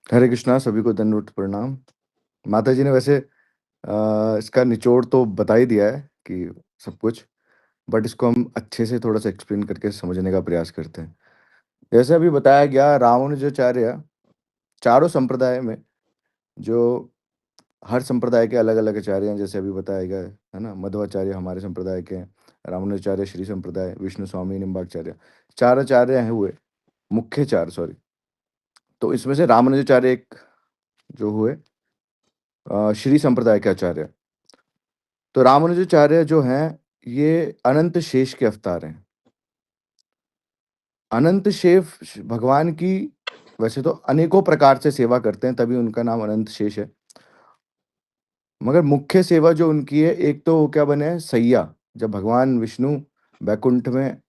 हरे कृष्णा, सभी को दंडवत प्रणाम। माताजी ने वैसे इसका निचोड़ तो बता ही दिया है कि सब कुछ, बट इसको हम अच्छे से थोड़ा-सा एक्सप्लेन करके समझने का प्रयास करते हैं। जैसे अभी बताया गया, रामानुजाचार्य चारों संप्रदाय में जो हर संप्रदाय के अलग-अलग आचार्य हैं, जैसे अभी बताया गया है ना? मध्वाचार्य हमारे संप्रदाय के हैं, रामानुजाचार्य श्री संप्रदाय, विष्णु स्वामी, निम्बार्क। 4 आचार्य हैं हुए, मुख्य 4 सॉरी। तो इसमें से रामानुजाचार्य एक जो हुए श्री संप्रदाय के आचार्य। तो रामानुजाचार्य जो हैं, ये अनंत शेष के अवतार हैं। अनंत शेष भगवान की वैसे तो अनेकों प्रकार से सेवा करते हैं, तभी उनका नाम अनंत शेष है। मगर मुख्य सेवा जो उनकी है, एक तो वो क्या बने हैं, सैया। जब भगवान विष्णु बैकुंठ में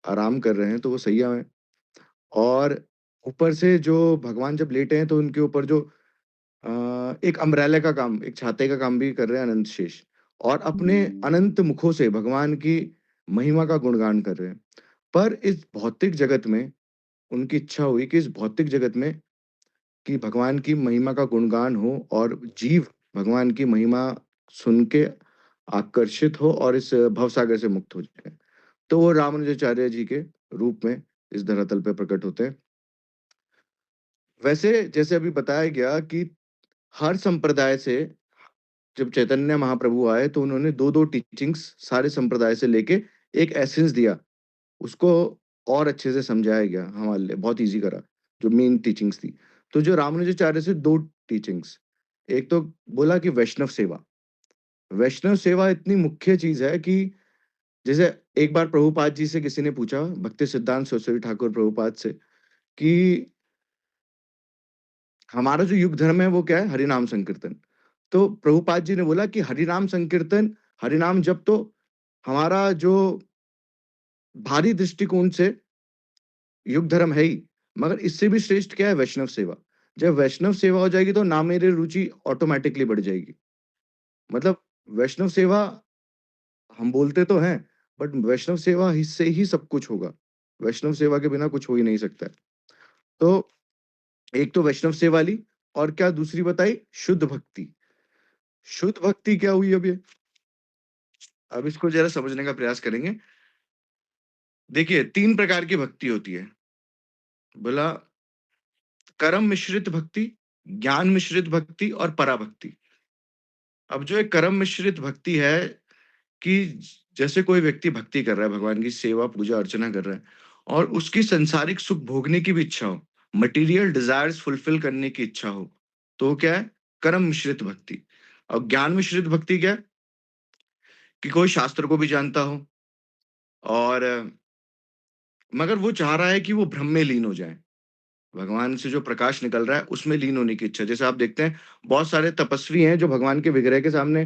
आराम कर रहे हैं, तो वो सैया में, और ऊपर से जो भगवान जब लेटे हैं, तो उनके ऊपर जो एक अम्ब्रेला का काम, एक छाते का काम भी कर रहे हैं अनंत शेष, और अपने अनंत मुखों से भगवान की महिमा का गुणगान कर रहे हैं। पर इस भौतिक जगत में उनकी इच्छा हुई कि इस भौतिक जगत में कि भगवान की महिमा का गुणगान हो और जीव भगवान की महिमा सुन के आकर्षित हो और इस भवसागर से मुक्त हो जाए। तो वो रामानुजाचार्य जी के रूप में इस धरातल पे प्रकट होते हैं। वैसे जैसे अभी बताया गया कि हर संप्रदाय से जब चैतन्य महाप्रभु आए, तो उन्होंने 2-2 टीचिंग्स सारे संप्रदाय से लेके एक एसेंस दिया। उसको और अच्छे से समझाया गया हमारे लिए, बहुत ईज़ी करा, जो मेन टीचिंग्स थी। तो जो रामानुजाचार्य से 2 टीचिंग्स, एक तो बोला कि वैष्णव सेवा। वैष्णव सेवा इतनी मुख्य चीज़ है कि जैसे एक बार प्रभुपाद जी से किसी ने पूछा, भक्ति सिद्धांत सरस्वती ठाकुर प्रभुपाद से, कि हमारा जो युग धर्म है वो क्या है? हरिनाम संकीर्तन। तो प्रभुपाद जी ने बोला कि हरिनाम संकीर्तन, हरिनाम जप तो हमारा जो भारी दृष्टिकोण से युग धर्म है ही, मगर इससे भी श्रेष्ठ क्या है? वैष्णव सेवा। जब वैष्णव सेवा हो जाएगी, तो नाम मेरी रुचि ऑटोमैटिकली बढ़ जाएगी। मतलब वैष्णव सेवा हम बोलते तो हैं, बट वैष्णव सेवा ही से ही सब कुछ होगा। वैष्णव सेवा के बिना कुछ हो ही नहीं सकता है। तो एक तो वैष्णव सेवा ली, और क्या दूसरी बताई? शुद्ध भक्ति। शुद्ध भक्ति क्या हुई अब ये? अब इसको ज़रा समझने का प्रयास करेंगे। देखिए, 3 प्रकार की भक्ति होती है। बोला, कर्म मिश्रित भक्ति, ज्ञान मिश्रित भक्ति और पराभक्ति। अब जो एक कर्म मिश्रित भक्ति है, कि जैसे कोई व्यक्ति भक्ति कर रहा है, भगवान की सेवा, पूजा, अर्चना कर रहा है, और उसकी सांसारिक सुख भोगने की भी इच्छा हो, मटेरियल डिज़ायर्स फुलफिल करने की इच्छा हो, तो वो क्या है? कर्म मिश्रित भक्ति। और ज्ञान मिश्रित भक्ति क्या है? कि कोई शास्त्र को भी जानता हो, और मगर वो चाह रहा है कि वो ब्रह्म में लीन हो जाए। भगवान से जो प्रकाश निकल रहा है, उसमें लीन होने की इच्छा। जैसे आप देखते हैं, बहुत सारे तपस्वी हैं जो भगवान के विग्रह के सामने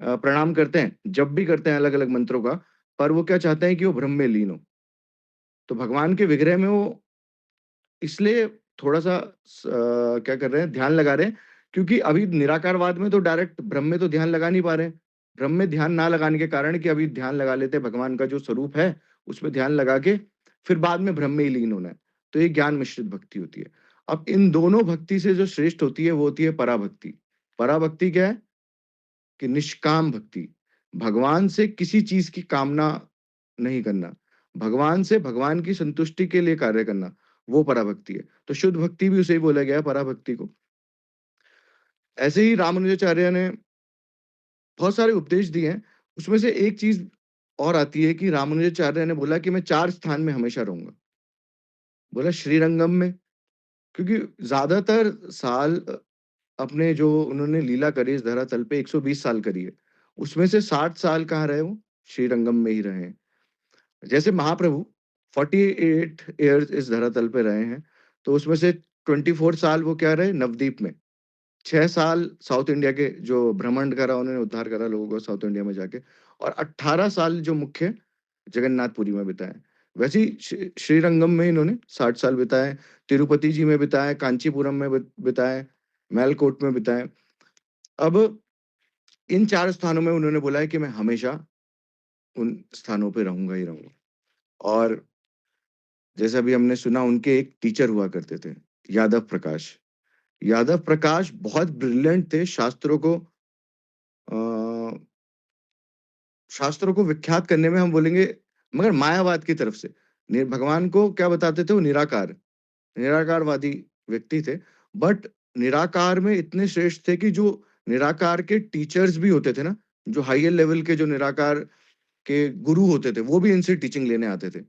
प्रणाम करते हैं, जप भी करते हैं अलग-अलग मंत्रों का, पर वो क्या चाहते हैं? कि वो ब्रह्म में लीन हो। तो भगवान के विग्रह में वो इसलिए थोड़ा-सा क्या कर रहे हैं? ध्यान लगा रहे हैं, क्योंकि अभी निराकारवाद में तो डायरेक्ट ब्रह्म में तो ध्यान लगा नहीं पा रहे हैं। ब्रह्म में ध्यान ना लगाने के कारण कि अभी ध्यान लगा लेते हैं भगवान का जो स्वरूप है, उसमें ध्यान लगा के फिर बाद में ब्रह्म में ही लीन होना है। तो ये ज्ञान मिश्रित भक्ति होती है। अब इन दोनों भक्ति से जो श्रेष्ठ होती है, वो होती है पराभक्ति। पराभक्ति क्या है? कि निष्काम भक्ति। भगवान से किसी चीज़ की कामना नहीं करना। भगवान से भगवान की संतुष्टि के लिए कार्य करना, वो पराभक्ति है। तो शुद्ध भक्ति भी उसे ही बोला गया है, पराभक्ति को। ऐसे ही रामानुजाचार्य ने बहुत सारे उपदेश दिए हैं। उसमें से एक चीज़ और आती है कि रामानुजाचार्य ने बोला कि मैं 4 स्थान में हमेशा रहूँगा। बोला श्रीरंगम में, क्योंकि ज़्यादातर साल अपने जो उन्होंने लीला करी इस धरातल पे, 120 साल करी है। उसमें से 60 साल कहाँ रहे वो? श्रीरंगम में ही रहे हैं। जैसे महाप्रभु 48 ईयर्स इस धरातल पे रहे हैं, तो उसमें से 24 साल वो क्या रहे? नवद्वीप में। 6 साल साउथ इंडिया के जो भ्रमण करा, उन्होंने उद्धार करा लोगों को साउथ इंडिया में जाके, और 18 साल जो मुख्य जगन्नाथपुरी में बिताए। वैसे ही श्रीरंगम में इन्होंने 60 साल बिताए, तिरुपति जी में बिताए, कांचीपुरम में बिताए, मेलकोट में बिताए। अब इन 4 स्थानों में उन्होंने बोला है कि मैं हमेशा उन स्थानों पे रहूँगा ही रहूँगा। और जैसे अभी हमने सुना, उनके एक टीचर हुआ करते थे। यादव प्रकाश। यादव प्रकाश बहुत ब्रिलियंट थे अ, शास्त्रों को विख्यात करने में हम बोलेंगे मगर मायावाद की तरफ से। भगवान को क्या बताते थे वो निराकार, निराकारवादी व्यक्ति थे। बट निराकार में इतने श्रेष्ठ थे कि जो निराकार के टीचर्स भी होते थे ना, जो हायर लेवल के जो निराकार के गुरु होते थे, वो भी इनसे टीचिंग लेने आते थे।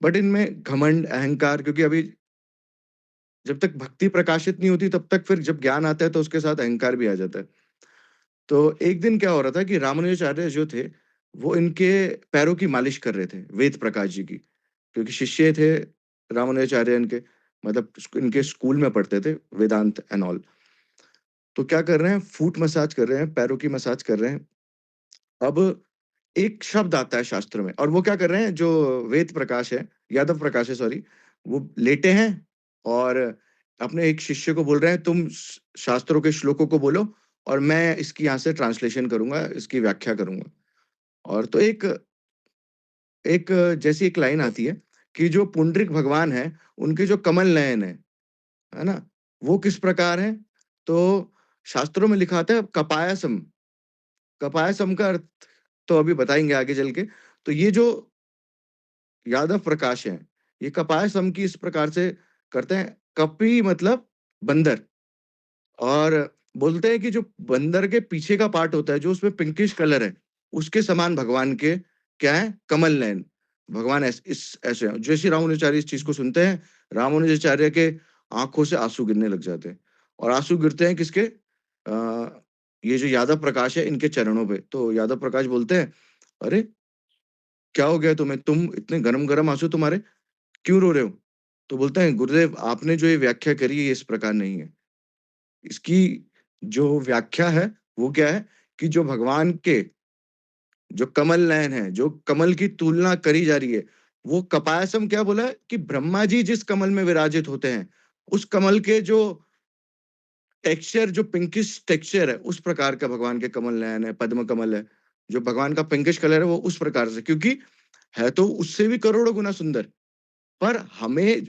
बट इनमें घमंड, अहंकार क्योंकि अभी जब तक भक्ति प्रकाशित नहीं होती तब तक फिर जब ज्ञान आता है तो उसके साथ अहंकार भी आ जाता है। तो एक दिन क्या हो रहा था कि रामानुजाचार्य जो थे, वो इनके पैरों की मालिश कर रहे थे, वेद प्रकाश जी की। क्योंकि शिष्य थे रामानुजाचार्य इनके, मतलब इनके स्कूल में पढ़ते थे, वेदांत एंड ऑल। तो क्या कर रहे हैं, फूट मसाज कर रहे हैं, पैरों की मसाज कर रहे हैं। अब एक शब्द आता है शास्त्र में और वो क्या कर रहे हैं, जो वेद प्रकाश है, यादव प्रकाश है सॉरी, वो लेटे हैं और अपने एक शिष्य को बोल रहे हैं, तुम शास्त्रों के श्लोकों को बोलो और मैं इसकी यहाँ से ट्रांसलेशन करूंगा, इसकी व्याख्या करूंगा। और तो एक एक जैसी एक लाइन आती है कि जो पुंडरीक भगवान है, उनके जो कमल नयन है ना? वो किस प्रकार है? तो शास्त्रों में लिखा आता है कपायसम। कपायसम का अर्थ तो अभी बताएँगे आगे चल के। तो ये जो यादव प्रकाश हैं, ये कपायसम की इस प्रकार से करते हैं। कपी मतलब बंदर, और बोलते हैं कि जो बंदर के पीछे का पार्ट होता है, जो उसमें पिंकिश कलर है, उसके समान भगवान के क्या है? कमल नयन। भगवान ऐसे हैं। जैसे रामानुजाचार्य इस चीज़ को सुनते हैं, रामानुजाचार्य के आँखों से आँसू गिरने लग जाते हैं। और आँसू गिरते हैं किसके? ये जो यादव प्रकाश है, इनके चरणों पे। तो यादव प्रकाश बोलते हैं, "अरे! क्या हो गया तुम्हें? तुम इतने गरम-गरम आँसू तुम्हारे, क्यों रो रहे हो?" तो बोलते हैं, "गुरुदेव, आपने जो ये व्याख्या करी है, ये इस प्रकार नहीं है। इसकी जो व्याख्या है, वो क्या है कि जो भगवान के जो कमल नयन है, जो कमल की तुलना करी जा रही है, वो कपायसम क्या बोला है कि ब्रह्मा जी जिस कमल में विराजित होते हैं, उस कमल के जो टेक्सचर, जो पिंकिश टेक्सचर है, उस प्रकार का भगवान के कमल नयन है, पद्म कमल है। जो भगवान का पिंकिश कलर है, वो उस प्रकार से, क्योंकि है तो उससे भी करोड़ों गुना सुंदर। पर हमें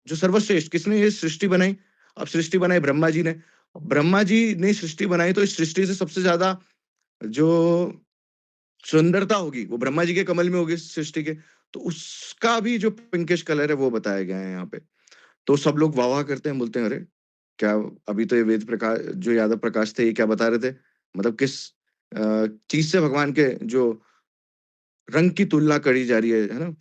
जो सर्वश्रेष्ठ किसने ये सृष्टि बनाई? अब सृष्टि बनाई ब्रह्मा जी ने। ब्रह्मा जी ने सृष्टि बनाई तो इस सृष्टि से सबसे ज़्यादा जो सुंदरता होगी, वो ब्रह्मा जी के कमल में होगी सृष्टि के। तो उसका भी जो पिंकिश कलर है, वो बताया गया है यहाँ पे। तो सब लोग वाह-वाह करते हैं, बोलते हैं, "अरे! क्या अभी तो ये वेद प्रकाश जो यादव प्रकाश थे, ये क्या बता रहे थे? मतलब किस चीज़ से भगवान के जो रंग की तुलना करी जा रही है ना?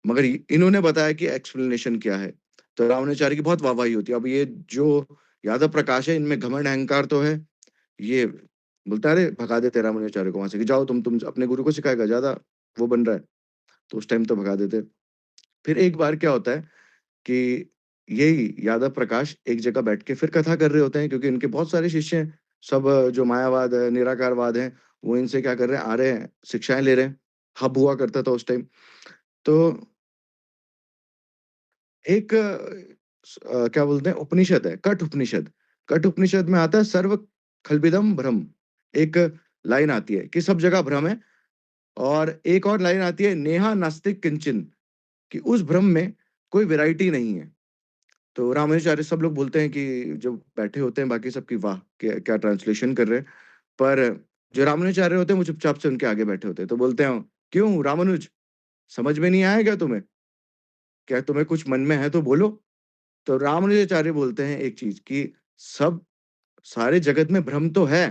मगर इन्होंने बताया कि एक्सप्लेनेशन क्या है। तो रामानुजाचार्य की बहुत वाहवाही होती है। अब ये जो यादव प्रकाश है, इनमें घमंड अहंकार तो है। ये बोलता है, "अरे! भगा देते रामानुजाचार्य को वहाँ से कि जाओ तुम अपने गुरु को सिखाएगा, ज़्यादा वो बन रहा है।" तो उस टाइम तो भगा देते। फिर एक बार क्या होता है कि यही यादव प्रकाश एक जगह बैठ के फिर कथा कर रहे होते हैं, क्योंकि इनके बहुत सारे शिष्य हैं। सब जो मायावाद है, निराकारवाद है, वो इनसे क्या कर रहे हैं, आ रहे हैं, शिक्षाएँ ले रहे हैं। हब हुआ करता था उस टाइम। तो एक क्या बोलते हैं उपनिषद है, कठ उपनिषद। कठ उपनिषद में आता है सर्व खल्विदम भ्रम। एक लाइन आती है कि सब जगह भ्रम है, और एक और लाइन आती है नेहा नास्तिक किंचन, कि उस भ्रम में कोई वैरायटी नहीं है। तो रामानुजाचार्य सब लोग बोलते हैं कि जब बैठे होते हैं बाकी सब कि वाह! क्या क्या ट्रांसलेशन कर रहे हैं। पर जो रामानुजाचार्य होते हैं वो चुपचाप से उनके आगे बैठे होते हैं। तो बोलते हैं, "क्यों रामानुज, समझ में नहीं आया क्या तुम्हें? क्या तुम्हें कुछ मन में है तो बोलो?" तो रामानुजाचार्य बोलते हैं एक चीज़ कि सब सारे जगत में भ्रम तो है,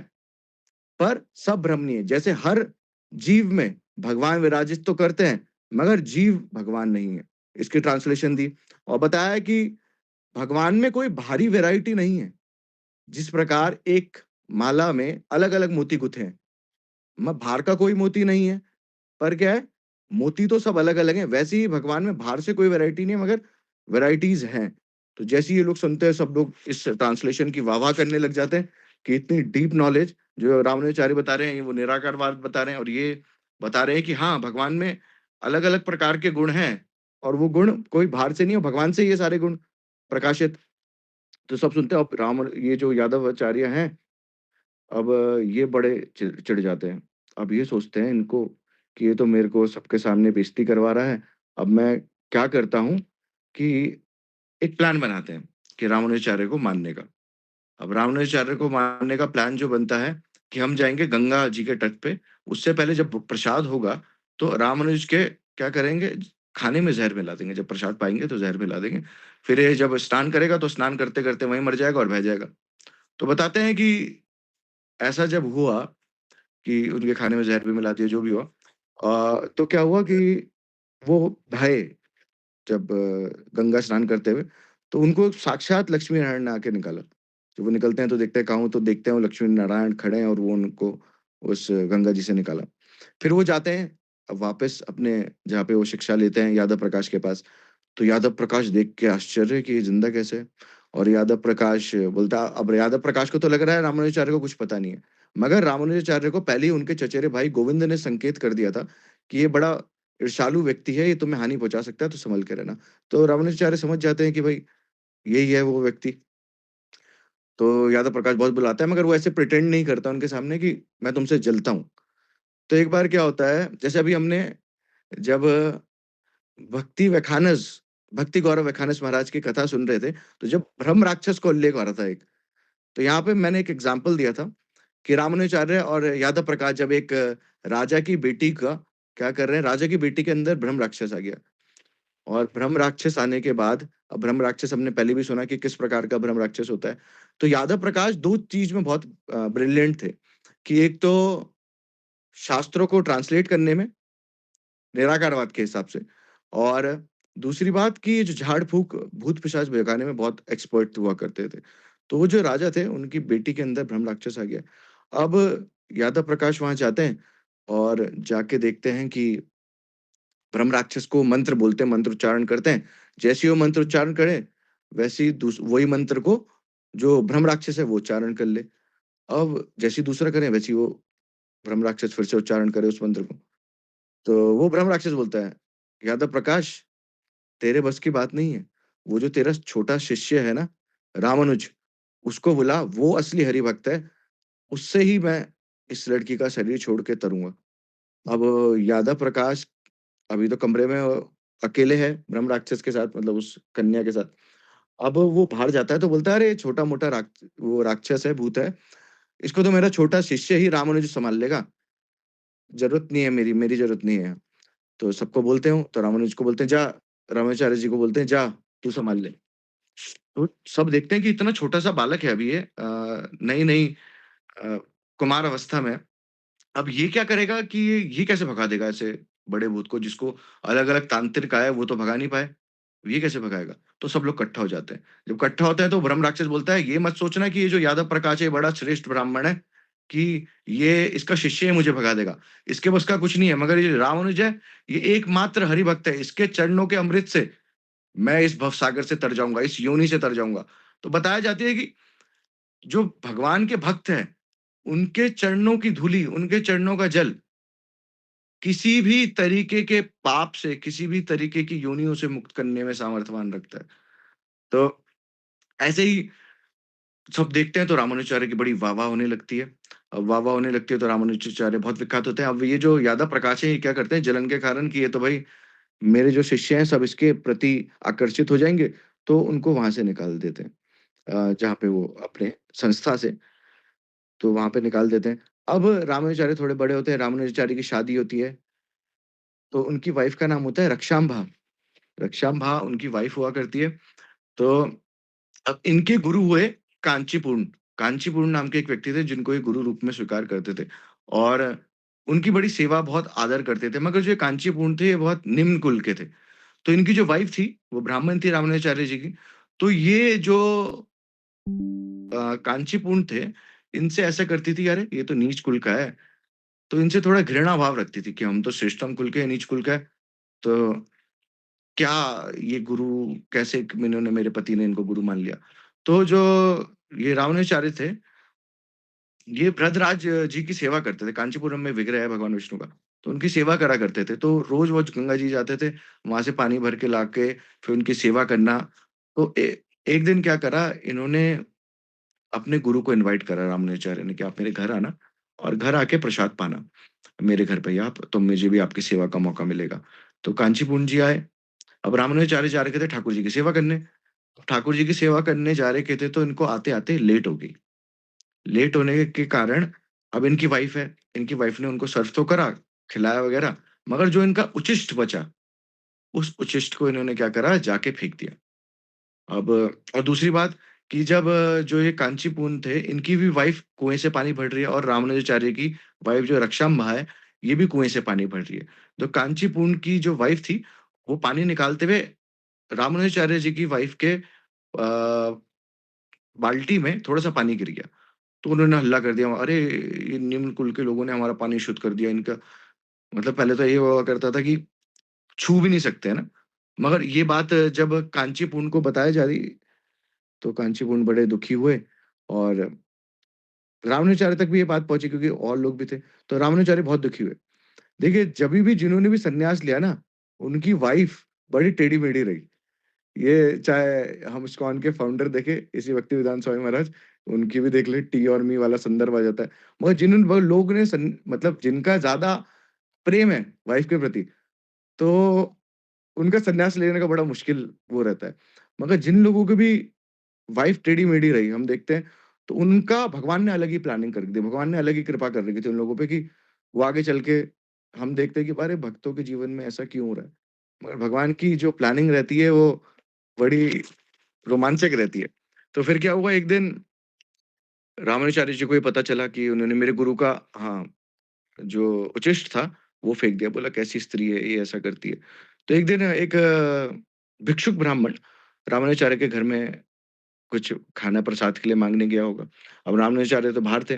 पर सब भ्रम नहीं है। जैसे हर जीव में भगवान विराजित तो करते हैं, मगर जीव भगवान नहीं है। इसकी ट्रांसलेशन दी और बताया कि भगवान में कोई भारी वैरायटी नहीं है। जिस प्रकार एक माला में अलग-अलग मोती गुथे हैं, भार का कोई मोती नहीं है, पर क्या है, मोती तो सब अलग-अलग हैं, वैसे ही भगवान में भार से कोई वैरायटी नहीं है, मगर वैराइटीज़ हैं। तो जैसे ही ये लोग सुनते हैं, सब लोग इस ट्रांसलेशन की वाह-वाह करने लग जाते हैं कि इतनी डीप नॉलेज जो रामानुजाचार्य बता रहे हैं, वो निराकारवाद बता रहे हैं, और ये बता रहे हैं कि हाँ, भगवान में अलग-अलग प्रकार के गुण हैं, और वो गुण कोई बाहर से नहीं है, भगवान से ही ये सारे गुण प्रकाशित। तो सब सुनते हैं, अब ये जो यादवाचार्य हैं, अब ये बड़े चिढ़ जाते हैं। अब ये सोचते हैं इनको कि ये तो मेरे को सबके सामने बेइज़्ज़ती करवा रहा है। अब मैं क्या करता हूँ कि एक प्लान बनाते हैं। कि रामानुजाचार्य को मारने का। अब रामानुजाचार्य को मारने का प्लान जो बनता है कि हम जाएँगे गंगा जी के तट पे, उससे पहले जब प्रसाद होगा, तो रामानुज के क्या करेंगे, खाने में ज़हर मिला देंगे। जब प्रसाद पाएँगे तो ज़हर मिला देंगे। फिर ये जब स्नान करेगा तो स्नान करते-करते वहीं मर जाएगा और बह जाएगा। तो बताते हैं कि ऐसा जब हुआ कि उनके खाने में ज़हर भी मिला दिया, जो भी हुआ। तो क्या हुआ कि वो भाए जब गंगा स्नान करते हुए, तो उनको साक्षात लक्ष्मी नारायण ने आके निकाला। जब वो निकलते हैं तो देखते हैं कहाँ हूँ, तो देखते हैं वो लक्ष्मी नारायण खड़े हैं और वो उनको उस गंगा जी से निकाला। फिर वो जाते हैं अब वापस अपने जहाँ पे वो शिक्षा लेते हैं यादव प्रकाश के पास। तो यादव प्रकाश देख के आश्चर्य कि ये ज़िंदा कैसे है? और यादव प्रकाश बोलता, अब यादव प्रकाश को तो लग रहा है रामानुजाचार्य को कुछ पता नहीं है। मगर रामानुजाचार्य को पहले ही उनके चचेरे भाई गोविंद ने संकेत कर दिया था कि ये बड़ा ईर्ष्यालु व्यक्ति है, ये तुम्हें हानि पहुँचा सकता है, तो सँभल के रहना। तो रामानुजाचार्य समझ जाते हैं कि भई यही है वो व्यक्ति। तो यादव प्रकाश बहुत बुलाता है, मगर वो ऐसे प्रिटेंड नहीं करता उनके सामने कि मैं तुमसे जलता हूँ। तो एक बार क्या होता है, जैसे अभी हमने जब भक्ति वैखानस भक्ति गौरव वैखानस महाराज की कथा सुन रहे थे, तो जब ब्रह्म राक्षस का उल्लेख हो रहा था एक, तो यहाँ पे मैंने एक एग्ज़ाम्पल दिया था कि रामानुजाचार्य और यादव प्रकाश जब एक राजा की बेटी का क्या कर रहे हैं, राजा की बेटी के अंदर ब्रह्म राक्षस आ गया। और ब्रह्म राक्षस आने के बाद, अब ब्रह्म राक्षस हमने पहले भी सुना कि किस प्रकार का ब्रह्म राक्षस होता है। तो यादव प्रकाश 2 चीज़ में बहुत ब्रिलिएंट थे, कि एक तो शास्त्रों को ट्रांसलेट करने में, निराकारवाद के हिसाब से, और दूसरी बात कि ये जो झाड़-फूँक, भूत-पिशाच भगाने में बहुत एक्सपर्ट हुआ करते थे। तो वो जो राजा थे, उनकी बेटी के अंदर ब्रह्म राक्षस आ गया। अब यादव प्रकाश वहाँ जाते हैं और जाके देखते हैं कि ब्रह्म राक्षस को मंत्र बोलते हैं, मंत्र उच्चारण करते हैं। जैसे ही वो मंत्र उच्चारण करे, वैसे ही वही मंत्र को जो ब्रह्म राक्षस है वो उच्चारण कर ले। अब जैसे ही दूसरा करें, वैसे ही वो ब्रह्म राक्षस फिर से उच्चारण करे उस मंत्र को। तो वो ब्रह्म राक्षस बोलता है, "यादव प्रकाश, तेरे बस की बात नहीं है। वो जो तेरा छोटा शिष्य है ना, रामानुज, उसको बुला, वो असली हरि भक्त है। उससे ही मैं इस लड़की का शरीर छोड़ के तरूँगा।" अब यादव प्रकाश अभी तो कमरे में अकेले है ब्रह्म राक्षस के साथ, मतलब उस कन्या के साथ। अब वो बाहर जाता है तो बोलता है, "अरे छोटा-मोटा वो राक्षस है, भूत है। इसको तो मेरा छोटा शिष्य ही रामानुज सँभाल लेगा। ज़रूरत नहीं है मेरी, मेरी ज़रूरत नहीं है।" तो सबको बोलते हो, तो रामानुज को बोलते हैं, "जा।" रामानुजाचार्य जी को बोलते हैं, "जा, तू सँभाल ले।" तो सब देखते हैं कि इतना छोटा-सा बालक है अभी ये, नई-नई अ, कुमार अवस्था में है। अब ये क्या करेगा कि ये कैसे भगा देगा ऐसे बड़े भूत को, जिसको अलग-अलग तांत्रिक आए, वो तो भगा नहीं पाए। ये कैसे भगाएगा? तो सब लोग इकट्ठा हो जाते हैं। जब इकट्ठा होते हैं तो ब्रह्म राक्षस बोलता है, "ये मत सोचना कि ये जो यादव प्रकाश है, ये बड़ा श्रेष्ठ ब्राह्मण है, कि ये इसका शिष्य ही मुझे भगा देगा। इसके बस का कुछ नहीं है, मगर ये रामानुज है, ये एकमात्र हरि भक्त है। इसके चरणों के अमृत से मैं इस भवसागर से तर जाऊँगा, इस योनि से तर जाऊँगा।" तो बताया जाती है कि जो भगवान के भक्त हैं, उनके चरणों की धूलि, उनके चरणों का जल किसी भी तरीके के पाप से, किसी भी तरीके की योनियों से मुक्त करने में सामर्थ्यवान रखता है। तो ऐसे ही सब देखते हैं तो रामानुजाचार्य की बड़ी वाह-वाह होने लगती है। अब वाह-वाह होने लगती है तो रामानुजाचार्य बहुत विख्यात होते हैं। अब ये जो यादव प्रकाश है, ये क्या करते हैं जलन के कारण कि ये तो भाई मेरे जो शिष्य हैं सब इसके प्रति आकर्षित हो जाएँगे, तो उनको वहाँ से निकाल देते हैं। जहाँ पे वो अपने संस्था से, तो वहाँ पे निकाल देते हैं। अब रामानुजाचार्य थोड़े बड़े होते हैं, रामानुजाचार्य की शादी होती है, तो उनकी वाइफ़ का नाम होता है रक्षाम्भा। रक्षाम्भा उनकी वाइफ़ हुआ करती है। तो अब इनके गुरु हुए कांचीपूर्ण। कांचीपूर्ण नाम के एक व्यक्ति थे जिनको ये गुरु रूप में स्वीकार करते थे और उनकी बड़ी सेवा, बहुत आदर करते थे। मगर जो ये कांचीपूर्ण थे, ये बहुत निम्न कुल के थे। तो इनकी जो वाइफ़ थी, वो ब्राह्मण थी रामानुजाचार्य जी की। तो ये जो कांचीपूर्ण थे, इनसे ऐसा करती थी, "अरे! ये तो नीच कुल का है।" तो इनसे थोड़ा घृणा भाव रखती थी कि हम तो श्रेष्ठतम कुल के हैं, नीच कुल का है। तो क्या ये गुरु, कैसे इन्होंने, मेरे पति ने इनको गुरु मान लिया। तो जो ये रामानुजाचार्य थे, ये भृतराज जी की सेवा करते थे। कांचीपुरम में विग्रह है भगवान विष्णु का, तो उनकी सेवा करा करते थे। तो रोज़ वो गंगा जी जाते थे, वहाँ से पानी भर के लाके फिर उनकी सेवा करना। तो एक दिन क्या करा, इन्होंने अपने गुरु को इनवाइट करा रामानुजाचार्य ने कि आप मेरे घर आना और घर आके प्रसाद पाना। मेरे घर पे ही आप, तो मुझे भी आपकी सेवा का मौका मिलेगा। तो कांचीपुरम जी आए। अब रामानुजाचार्य जा रखे थे ठाकुर जी की सेवा करने। ठाकुर जी की सेवा करने जा रहे थे तो इनको आते-आते लेट हो गई। लेट होने के कारण अब इनकी वाइफ़ है, इनकी वाइफ़ ने उनको सर्व तो करा, खिलाया वगैरह, मगर जो इनका उच्छिष्ट बचा, उस उच्छिष्ट को इन्होंने क्या करा जाके फेंक दिया। अब और दूसरी बात कि जब जो ये कांचीपुन थे, इनकी भी वाइफ़ कुएँ से पानी भर रही है और रामानुजाचार्य की वाइफ़ जो रक्षाम्भा है, ये भी कुएँ से पानी भर रही है। तो कांचीपुन की जो वाइफ़ थी, वो पानी निकालते हुए रामानुजाचार्य जी की वाइफ़ के बाल्टी में थोड़ा-सा पानी गिर गया। तो उन्होंने हल्ला कर दिया, "अरे! ये निम्न कुल के लोगों ने हमारा पानी शुद्ध कर दिया, इनका" मतलब पहले तो ये हुआ करता था कि छू भी नहीं सकते, है ना? मगर ये बात जब कांचीपुन को बताई जा रही, तो कांचीपुन बड़े दुखी हुए और रामानुजाचार्य तक भी ये बात पहुँची क्योंकि और लोग भी थे, तो रामानुजाचार्य बहुत दुखी हुए। देखिए, जभी भी जिन्होंने भी सन्यास लिया ना, उनकी वाइफ़ बड़ी टेढ़ी-मेढ़ी रही। ये चाहे हम इस्कॉन के फाउंडर देखें, इसी भक्तिवेदांत स्वामी महाराज, उनकी भी देख लें, टी और मी वाला संदर्भ आ जाता है। मगर जिन वो लोग ने मतलब जिनका ज़्यादा प्रेम है वाइफ़ के प्रति, तो उनका सन्यास लेने का बड़ा मुश्किल वो रहता है। मगर जिन लोगों की भी वाइफ़ टेढ़ी-मेढ़ी रही, हम देखते हैं, तो उनका भगवान ने अलग ही प्लानिंग कर दी। भगवान ने अलग ही कृपा कर रखी थी उन लोगों पे कि वो आगे चल के हम देखते हैं कि अरे! भक्तों के जीवन में ऐसा क्यों हो रहा है? मगर भगवान की जो प्लानिंग रहती है, वो बड़ी रोमांचक रहती है। तो फिर क्या हुआ, एक दिन रामानुजाचार्य जी को ये पता चला कि उन्होंने मेरे गुरु का हाँ, जो उचिष्ट था, वो फेंक दिया। बोला कैसी स्त्री है, ये ऐसा करती है। तो एक दिन एक भिक्षुक ब्राह्मण रामानुजाचार्य के घर में कुछ खाना प्रसाद के लिए माँगने गया होगा। अब रामानुजाचार्य तो बाहर थे,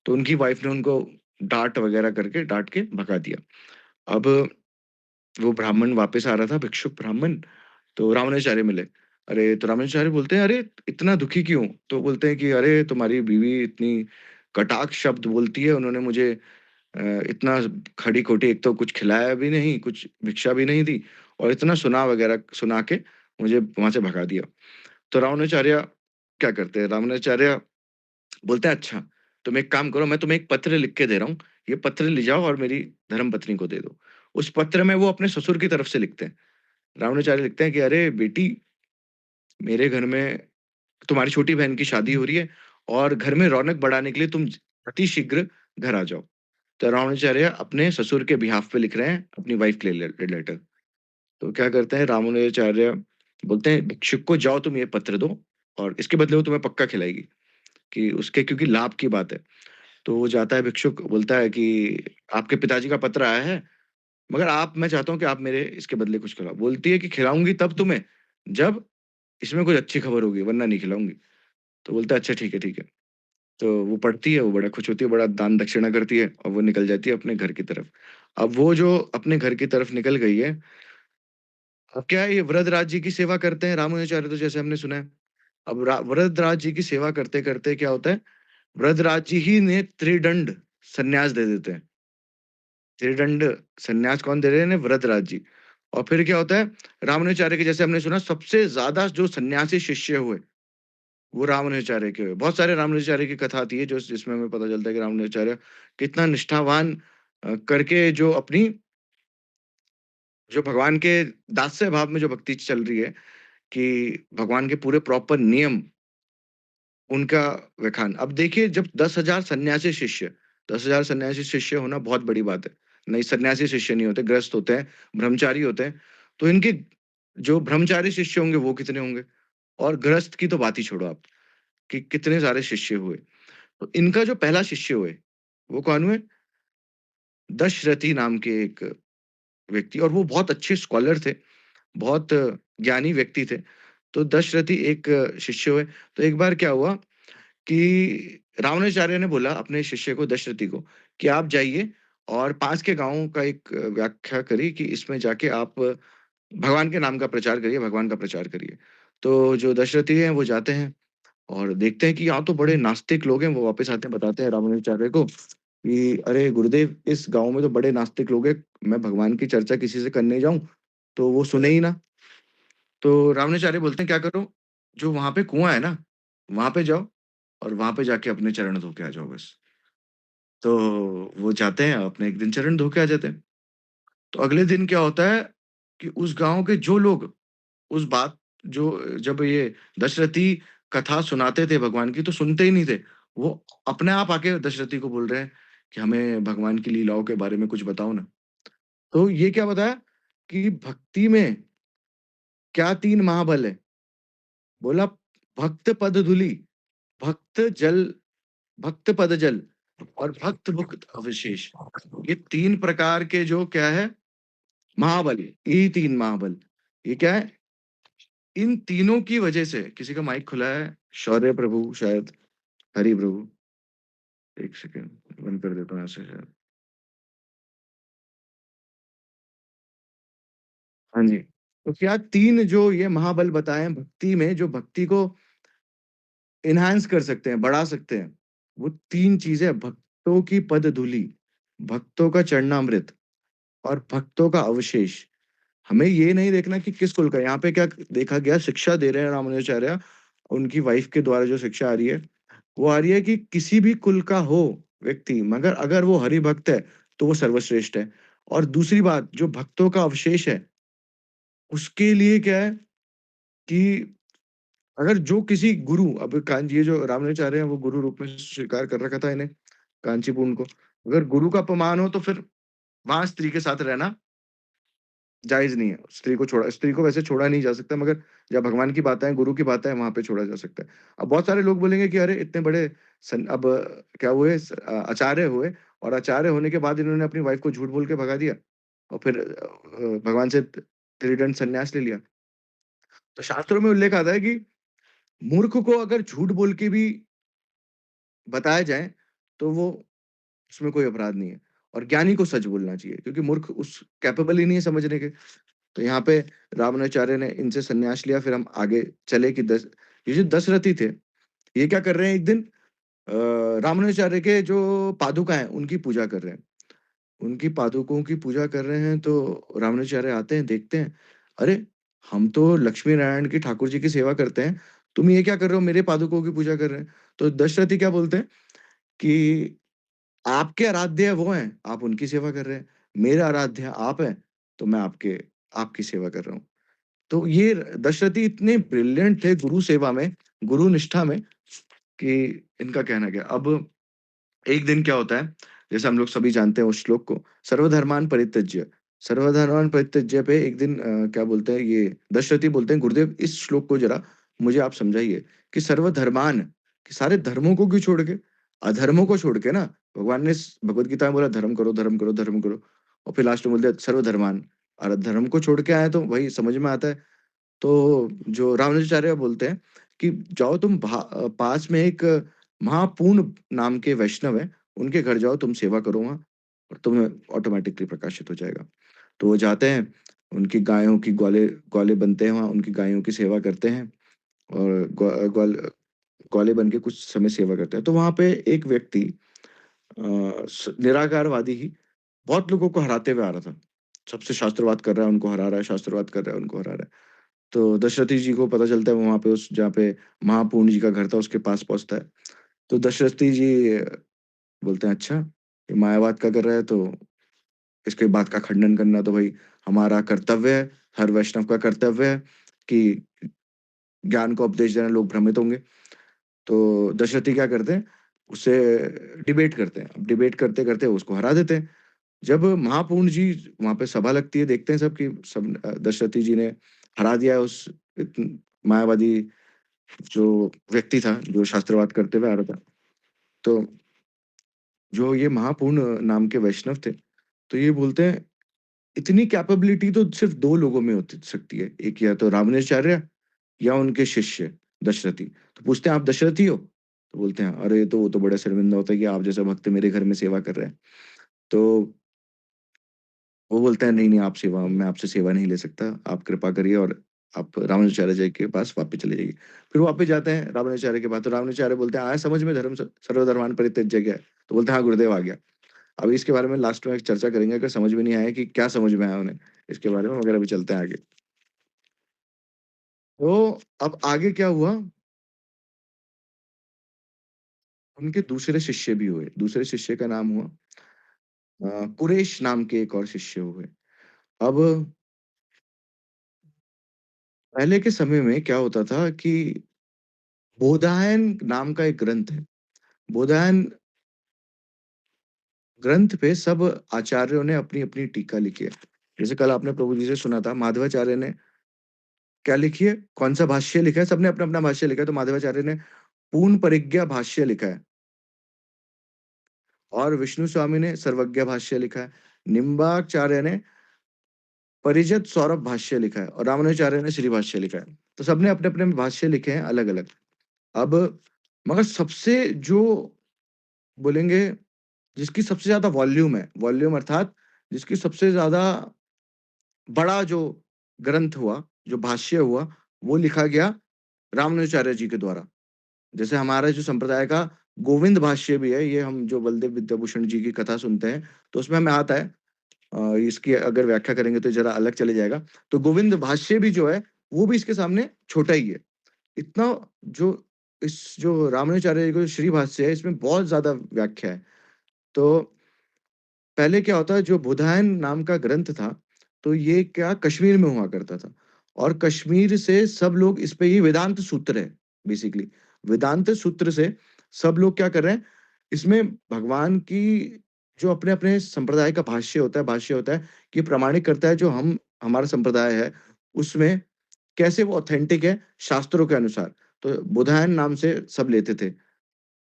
तो उनकी वाइफ़ ने उनको डाँट वगैरह करके डाँट के भगा दिया। अब वो ब्राह्मण वापस आ रहा था, भिक्षुक ब्राह्मण, तो रामानुजाचार्य मिले। अरे! तो रामानुजाचार्य बोलते हैं, "अरे! इतना दुखी क्यों?" तो बोलते हैं कि, "अरे! तुम्हारी बीवी इतनी कटाक्ष शब्द बोलती है, उन्होंने मुझे इतना खड़ी-खोटी, एक तो कुछ खिलाया भी नहीं, कुछ भिक्षा भी नहीं दी और इतना सुना के मुझे वहाँ से भगा दिया।" तो रामानुजाचार्य क्या करते हैं, रामानुजाचार्य बोलते हैं, "अच्छा, तुम एक काम करो, मैं तुम्हें एक पत्र लिख के दे रहा हूँ, ये पत्र ले जाओ और मेरी धर्मपत्नी को दे दो।" उस पत्र में वो अपने ससुर की तरफ से लिखते हैं। रामानुजाचार्य लिखते हैं कि, "अरे बेटी, मेरे घर में तुम्हारी छोटी बहन की शादी हो रही है और घर में रौनक बढ़ाने के लिए तुम अति शीघ्र घर आ जाओ।" तो रामानुजाचार्य अपने ससुर के बिहाफ़ पे लिख रहे हैं, अपनी वाइफ़ के लिए लेटर। तो क्या करते हैं रामानुजाचार्य, बोलते हैं भिक्षुक को, "जाओ तुम ये पत्र दो और इसके बदले वो तुम्हें पक्का खिलाएगी।" कि उसके क्योंकि लाभ की बात है। तो वो जाता है भिक्षुक, बोलता है कि, "आपके पिताजी का पत्र आया है, मगर मैं चाहता हूँ कि आप मेरे इसके बदले कुछ खिलाओ।" बोलती है कि, "खिलाऊँगी तब तुम्हें, जब इसमें कुछ अच्छी खबर होगी, वरना नहीं खिलाऊँगी।" तो बोलता है, "अच्छा ठीक है, ठीक है।" तो वो पढ़ती है, वो बड़ा खुश होती है, बड़ा दान-दक्षिणा करती है और वो निकल जाती है अपने घर की तरफ। अब वो जो अपने घर की तरफ निकल गई है, अब क्या है, ये वृद्धराज जी की सेवा करते हैं रामानुजाचार्य, तो जैसे हमने सुना है। अब वृद्धराज जी की सेवा करते-करते क्या होता है, वृद्धराज जी ही ने त्रिदंड संन्यास दे देते हैं। त्रिदंड संन्यास कौन दे रहे हैं? वृद्धराज जी। और फिर क्या होता है, रामानुजाचार्य के जैसे हमने सुना सबसे ज़्यादा जो सन्यासी शिष्य हुए, वो रामानुजाचार्य के हुए। बहुत सारे रामानुजाचार्य की कथा आती है जो जिसमें हमें पता चलता है कि रामानुजाचार्य कितना निष्ठावान करके जो अपनी जो भगवान के दास्य भाव में जो भक्ति चल रही है कि भगवान के पूरे प्रॉपर नियम उनका व्याख्यान। अब देखिए, जब 10,000 सन्यासी शिष्य, 10,000 सन्यासी शिष्य होना बहुत बड़ी बात है। नहीं, सन्यासी शिष्य नहीं होते, गृहस्थ होते हैं, ब्रह्मचारी होते हैं। तो इनके जो ब्रह्मचारी शिष्य होंगे वो कितने होंगे? और गृहस्थ की तो बात ही छोड़ो आप, कि कितने सारे शिष्य हुए। तो इनका जो पहला शिष्य हुए, वो कौन हुए? दशरथी नाम के एक व्यक्ति, और वो बहुत अच्छे स्कॉलर थे, बहुत ज्ञानी व्यक्ति थे। तो दशरथी एक शिष्य हुए। तो एक बार क्या हुआ कि रामानुजाचार्य ने बोला अपने शिष्य को, दशरथी को, कि आप जाइए और पास के गाँव का एक व्याख्या करिए कि इसमें जाके आप भगवान के नाम का प्रचार करिए, भगवान का प्रचार करिए। तो जो दशरथी हैं वो जाते हैं और देखते हैं कि यहाँ तो बड़े नास्तिक लोग हैं। वो वापस आते हैं, बताते हैं रामानुजाचार्य को कि अरे गुरुदेव, इस गाँव में तो बड़े नास्तिक लोग हैं, मैं भगवान की चर्चा किसी से करने जाऊँ, तो वो सुने ही ना। तो रामानुजाचार्य बोलते हैं क्या करो, जो वहाँ पे कुआँ है ना, वहाँ पे जाओ और वहाँ पे जाके अपने चरण धो के आ जाओ बस। तो वो जाते हैं, अपने एक दिन चरण धो के आ जाते हैं। तो अगले दिन क्या होता है कि उस गाँव के जो लोग उस बात जब ये दशरथी कथा सुनाते थे भगवान की तो सुनते ही नहीं थे। वो अपने आप आके दशरथी को बोल रहे हैं कि हमें भगवान की लीलाओं के बारे में कुछ बताओ ना। तो ये क्या बताया कि भक्ति में क्या 3 महाबल है? बोला भक्त पद धूलि, भक्त जल भक्त पद जल और भक्त मुक्त अवशेष। ये 3 प्रकार के जो क्या है महाबल, यही 3 महाबल। ये क्या है? इन तीनों की वजह से किसी का माइक खुला है? शौर्य प्रभु शायद, हरि प्रभु। 1 सेकंड बंद कर देता हूँ यहाँ से शायद। हाँ जी। तो क्या 3 जो ये महाबल बताए हैं भक्ति में जो भक्ति को एनहांस कर सकते हैं, बढ़ा सकते हैं। वो 3 चीज़ें भक्तों की पद धूलि, भक्तों का चरणामृत और भक्तों का अवशेष। हमें ये नहीं देखना कि किस कुल का, यहाँ पे क्या देखा गया शिक्षा दे रहे हैं रामानुजाचार्य, उनकी वाइफ के द्वारा जो शिक्षा आ रही है, वो आ रही है कि किसी भी कुल का हो व्यक्ति मगर अगर वो हरि भक्त है, तो वो सर्वश्रेष्ठ है। और दूसरी बात जो भक्तों का अवशेष है, उसके लिए क्या है कि अगर जो किसी गुरु अब कान ये जो रामानुजाचार्य हैं वो गुरु रूप में स्वीकार कर रखा था इन्हें, कांचीपुरम को। अगर गुरु का अपमान हो तो फिर वहाँ स्त्री के साथ रहना जायज़ नहीं है। स्त्री को वैसे छोड़ा नहीं जा सकता मगर जब भगवान की बातें हैं, गुरु की बातें हैं, वहाँ पे छोड़ा जा सकता है। अब बहुत सारे लोग बोलेंगे कि अरे इतने बड़े क्या हुए आचार्य हुए और आचार्य होने के बाद इन्होंने अपनी वाइफ़ को झूठ बोल के भगा दिया और फिर भगवान से त्रिदंड संन्यास ले लिया। तो शास्त्रों में उल्लेख आता है कि मूर्ख को अगर झूठ बोल के भी बताया जाए, तो वो उसमें कोई अपराध नहीं है और ज्ञानी को सच बोलना चाहिए क्योंकि मूर्ख उस कैपेबल ही नहीं है समझने के। तो यहाँ पे रामानुजाचार्य ने इनसे संन्यास लिया, फिर हम आगे चले कि दस ये जो दशरथी थे, ये क्या कर रहे हैं एक दिन रामानुजाचार्य के जो पादुका हैं, उनकी पूजा कर रहे हैं। उनकी पादुकों की पूजा कर रहे हैं, तो रामानुजाचार्य आते हैं, देखते हैं, "अरे! हम तो लक्ष्मी नारायण की ठाकुर जी की सेवा करते हैं, तुम ये क्या कर रहे हो? मेरे पादुकों की पूजा कर रहे हैं।" तो दशरथी क्या बोलते हैं कि आपके आराध्य वो हैं, आप उनकी सेवा कर रहे हैं। मेरा आराध्य आप हैं, तो मैं आपकी सेवा कर रहा हूँ। तो ये दशरथी इतने ब्रिलियंट थे गुरु सेवा में, गुरु निष्ठा में कि इनका कहना क्या। अब एक दिन क्या होता है, जैसे हम लोग सभी जानते हैं उस श्लोक को, सर्वधर्मान् परित्यज्य पे एक दिन क्या बोलते हैं ये दशरथी बोलते हैं, "गुरुदेव इस श्लोक को ज़रा मुझे आप समझाइए कि सर्वधर्मान् कि सारे धर्मों को क्यों छोड़ के? अधर्मों को छोड़ के ना, भगवान ने स भगवद गीता में बोला धर्म करो, धर्म करो, धर्म करो और फिर लास्ट में बोल दिया सर्वधर्मान् और धर्म को छोड़ के आए तो वही समझ में आता है। तो जो रामानुजाचार्य बोलते हैं कि जाओ तुम पास में एक महापूर्ण नाम के वैष्णव हैं, उनके घर जाओ तुम सेवा करो वहाँ और तुम्हें ऑटोमैटिकली प्रकाशित हो जाएगा। तो वो जाते हैं, उनकी गायों की ग्वाले बनते हैं वहाँ, उनकी गायों की सेवा करते हैं और ग्वाले बन के कुछ समय सेवा करते हैं। तो वहाँ पे एक व्यक्ति निराकारवादी ही बहुत लोगों को हराते हुए आ रहा था। सबसे शास्त्रवाद कर रहा है, उनको हरा रहा है, शास्त्रवाद कर रहा है, उनको हरा रहा है। तो दशरथी जी को पता चलता है वो वहाँ पे उस जहाँ पे महापूर्ण जी का घर था उसके पास पहुँचता है। तो दशरथी जी बोलते हैं अच्छा, ये मायावाद का कर रहा है तो इसके बात का खंडन करना तो भाई हमारा कर्तव्य है, हर वैष्णव का कर्तव्य है कि ज्ञान को उपदेश देना लोग भ्रमित होंगे। तो दशरथी क्या करते हैं, उससे डिबेट करते हैं। अब डिबेट करते-करते उसको हरा देते हैं। जब महापूर्ण जी वहाँ पे सभा लगती है, देखते हैं सब कि दशरथी जी ने हरा दिया है उस मायावादी जो व्यक्ति था, जो शास्त्रवाद करते हुए आ रहा था। तो जो ये महापूर्ण नाम के वैष्णव थे, तो ये बोलते हैं, इतनी कैपेबिलिटी तो सिर्फ़ 2 लोगों में होती सकती है। एक या तो रामानुजाचार्य या उनके शिष्य दशरथी। तो पूछते हैं, "आप दशरथी हो?" तो बोलते हैं, "अरे! तो वो तो बड़ा शर्मिंदा होता है कि आप जैसा भक्त मेरे घर में सेवा कर रहे हैं।" तो वो बोलता है, "नहीं, नहीं, मैं आपसे सेवा नहीं ले सकता। आप कृपा करिए और आप रामानुजाचार्य जी के पास वापस चले जाइए।" फिर वो वापस जाते हैं रामानुजाचार्य के पास, तो रामानुजाचार्य बोलते हैं, "आया समझ में धर्म सर्वधर्मान् परित्यज्य क्या है?" तो बोलते हैं, "हाँ, गुरुदेव आ गया।" अब इसके बारे में लास्ट में एक चर्चा करेंगे, अगर समझ में नहीं आया कि क्या समझ में आया उन्हें, इसके बारे में मगर अभी चलते हैं आगे। तो अब आगे क्या हुआ, उनके दूसरे शिष्य भी हुए। दूसरे शिष्य का नाम हुआ कुरेश नाम के एक और शिष्य हुए। अब पहले के समय में क्या होता था कि बोधायन नाम का एक ग्रंथ है। बोधायन ग्रंथ पे सब आचार्यों ने अपनी-अपनी टीका लिखी है। जैसे कल आपने प्रभु जी से सुना था, माधवाचार्य ने क्या लिखी है? कौन-सा भाष्य लिखा है? सबने अपना-अपना भाष्य लिखा है, तो माधवाचार्य ने पूर्ण परिज्ञा भाष्य लिखा है और विष्णु स्वामी ने सर्वज्ञ भाष्य लिखा है। निम्बार्क ने परिजत सौरभ भाष्य लिखा है और रामानुजाचार्य ने श्री भाष्य लिखा है। तो सबने अपने-अपने भाष्य लिखे हैं अलग-अलग। अब मगर सबसे जो बोलेंगे जिसकी सबसे ज़्यादा वॉल्यूम है, वॉल्यूम अर्थात जिसकी सबसे ज़्यादा बड़ा जो ग्रंथ हुआ, जो भाष्य हुआ, वो लिखा गया रामानुजाचार्य जी के द्वारा। जैसे हमारा जो संप्रदाय का गोविंद भाष्य भी है, ये हम जो बलदेव विद्याभूषण जी की कथा सुनते हैं, तो उसमें हमें आता है इसकी अगर व्याख्या करेंगे तो ज़रा अलग चले जाएगा। तो गोविंद भाष्य भी जो है, वो भी इसके सामने छोटा ही है। इतना जो इस जो रामानुजाचार्य जी का जो श्री भाष्य है, इसमें बहुत ज़्यादा व्याख्या है। तो पहले क्या होता है जो बोधायन नाम का ग्रंथ था, तो ये क्या कश्मीर में हुआ करता था और कश्मीर से सब लोग इस पे ये वेदांत सूत्र है बेसिकली। वेदांत सूत्र से सब लोग क्या कर रहे हैं, इसमें भगवान की जो अपने-अपने संप्रदाय का भाष्य होता है, कि प्रमाणित करता है जो हम हमारा संप्रदाय है, उसमें कैसे वो ऑथेंटिक है शास्त्रों के अनुसार। तो बोधायन नाम से सब लेते थे,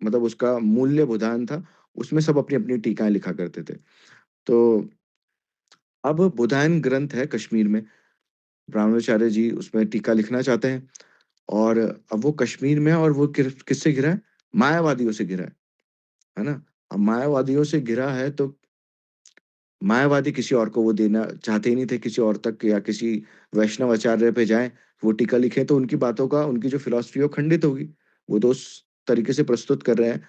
मतलब उसका मूल्य बोधायन था, उसमें सब अपनी-अपनी टीकाएँ लिखा करते थे। तो अब बोधायन ग्रंथ है कश्मीर में, रामानुजाचार्य जी उसमें टीका लिखना चाहते हैं और अब वो कश्मीर में है और वो किससे घिरा है? मायावादियों से घिरा है ना? अब मायावादियों से घिरा है तो मायावादी किसी और को वो देना चाहते ही नहीं थे किसी और तक या किसी वैष्णव आचार्य पे जाएँ, वो टीका लिखें तो उनकी बातों का उनकी जो फ़िलॉसफ़ी है वो खंडित होगी। वो तो उस तरीके से प्रस्तुत कर रहे हैं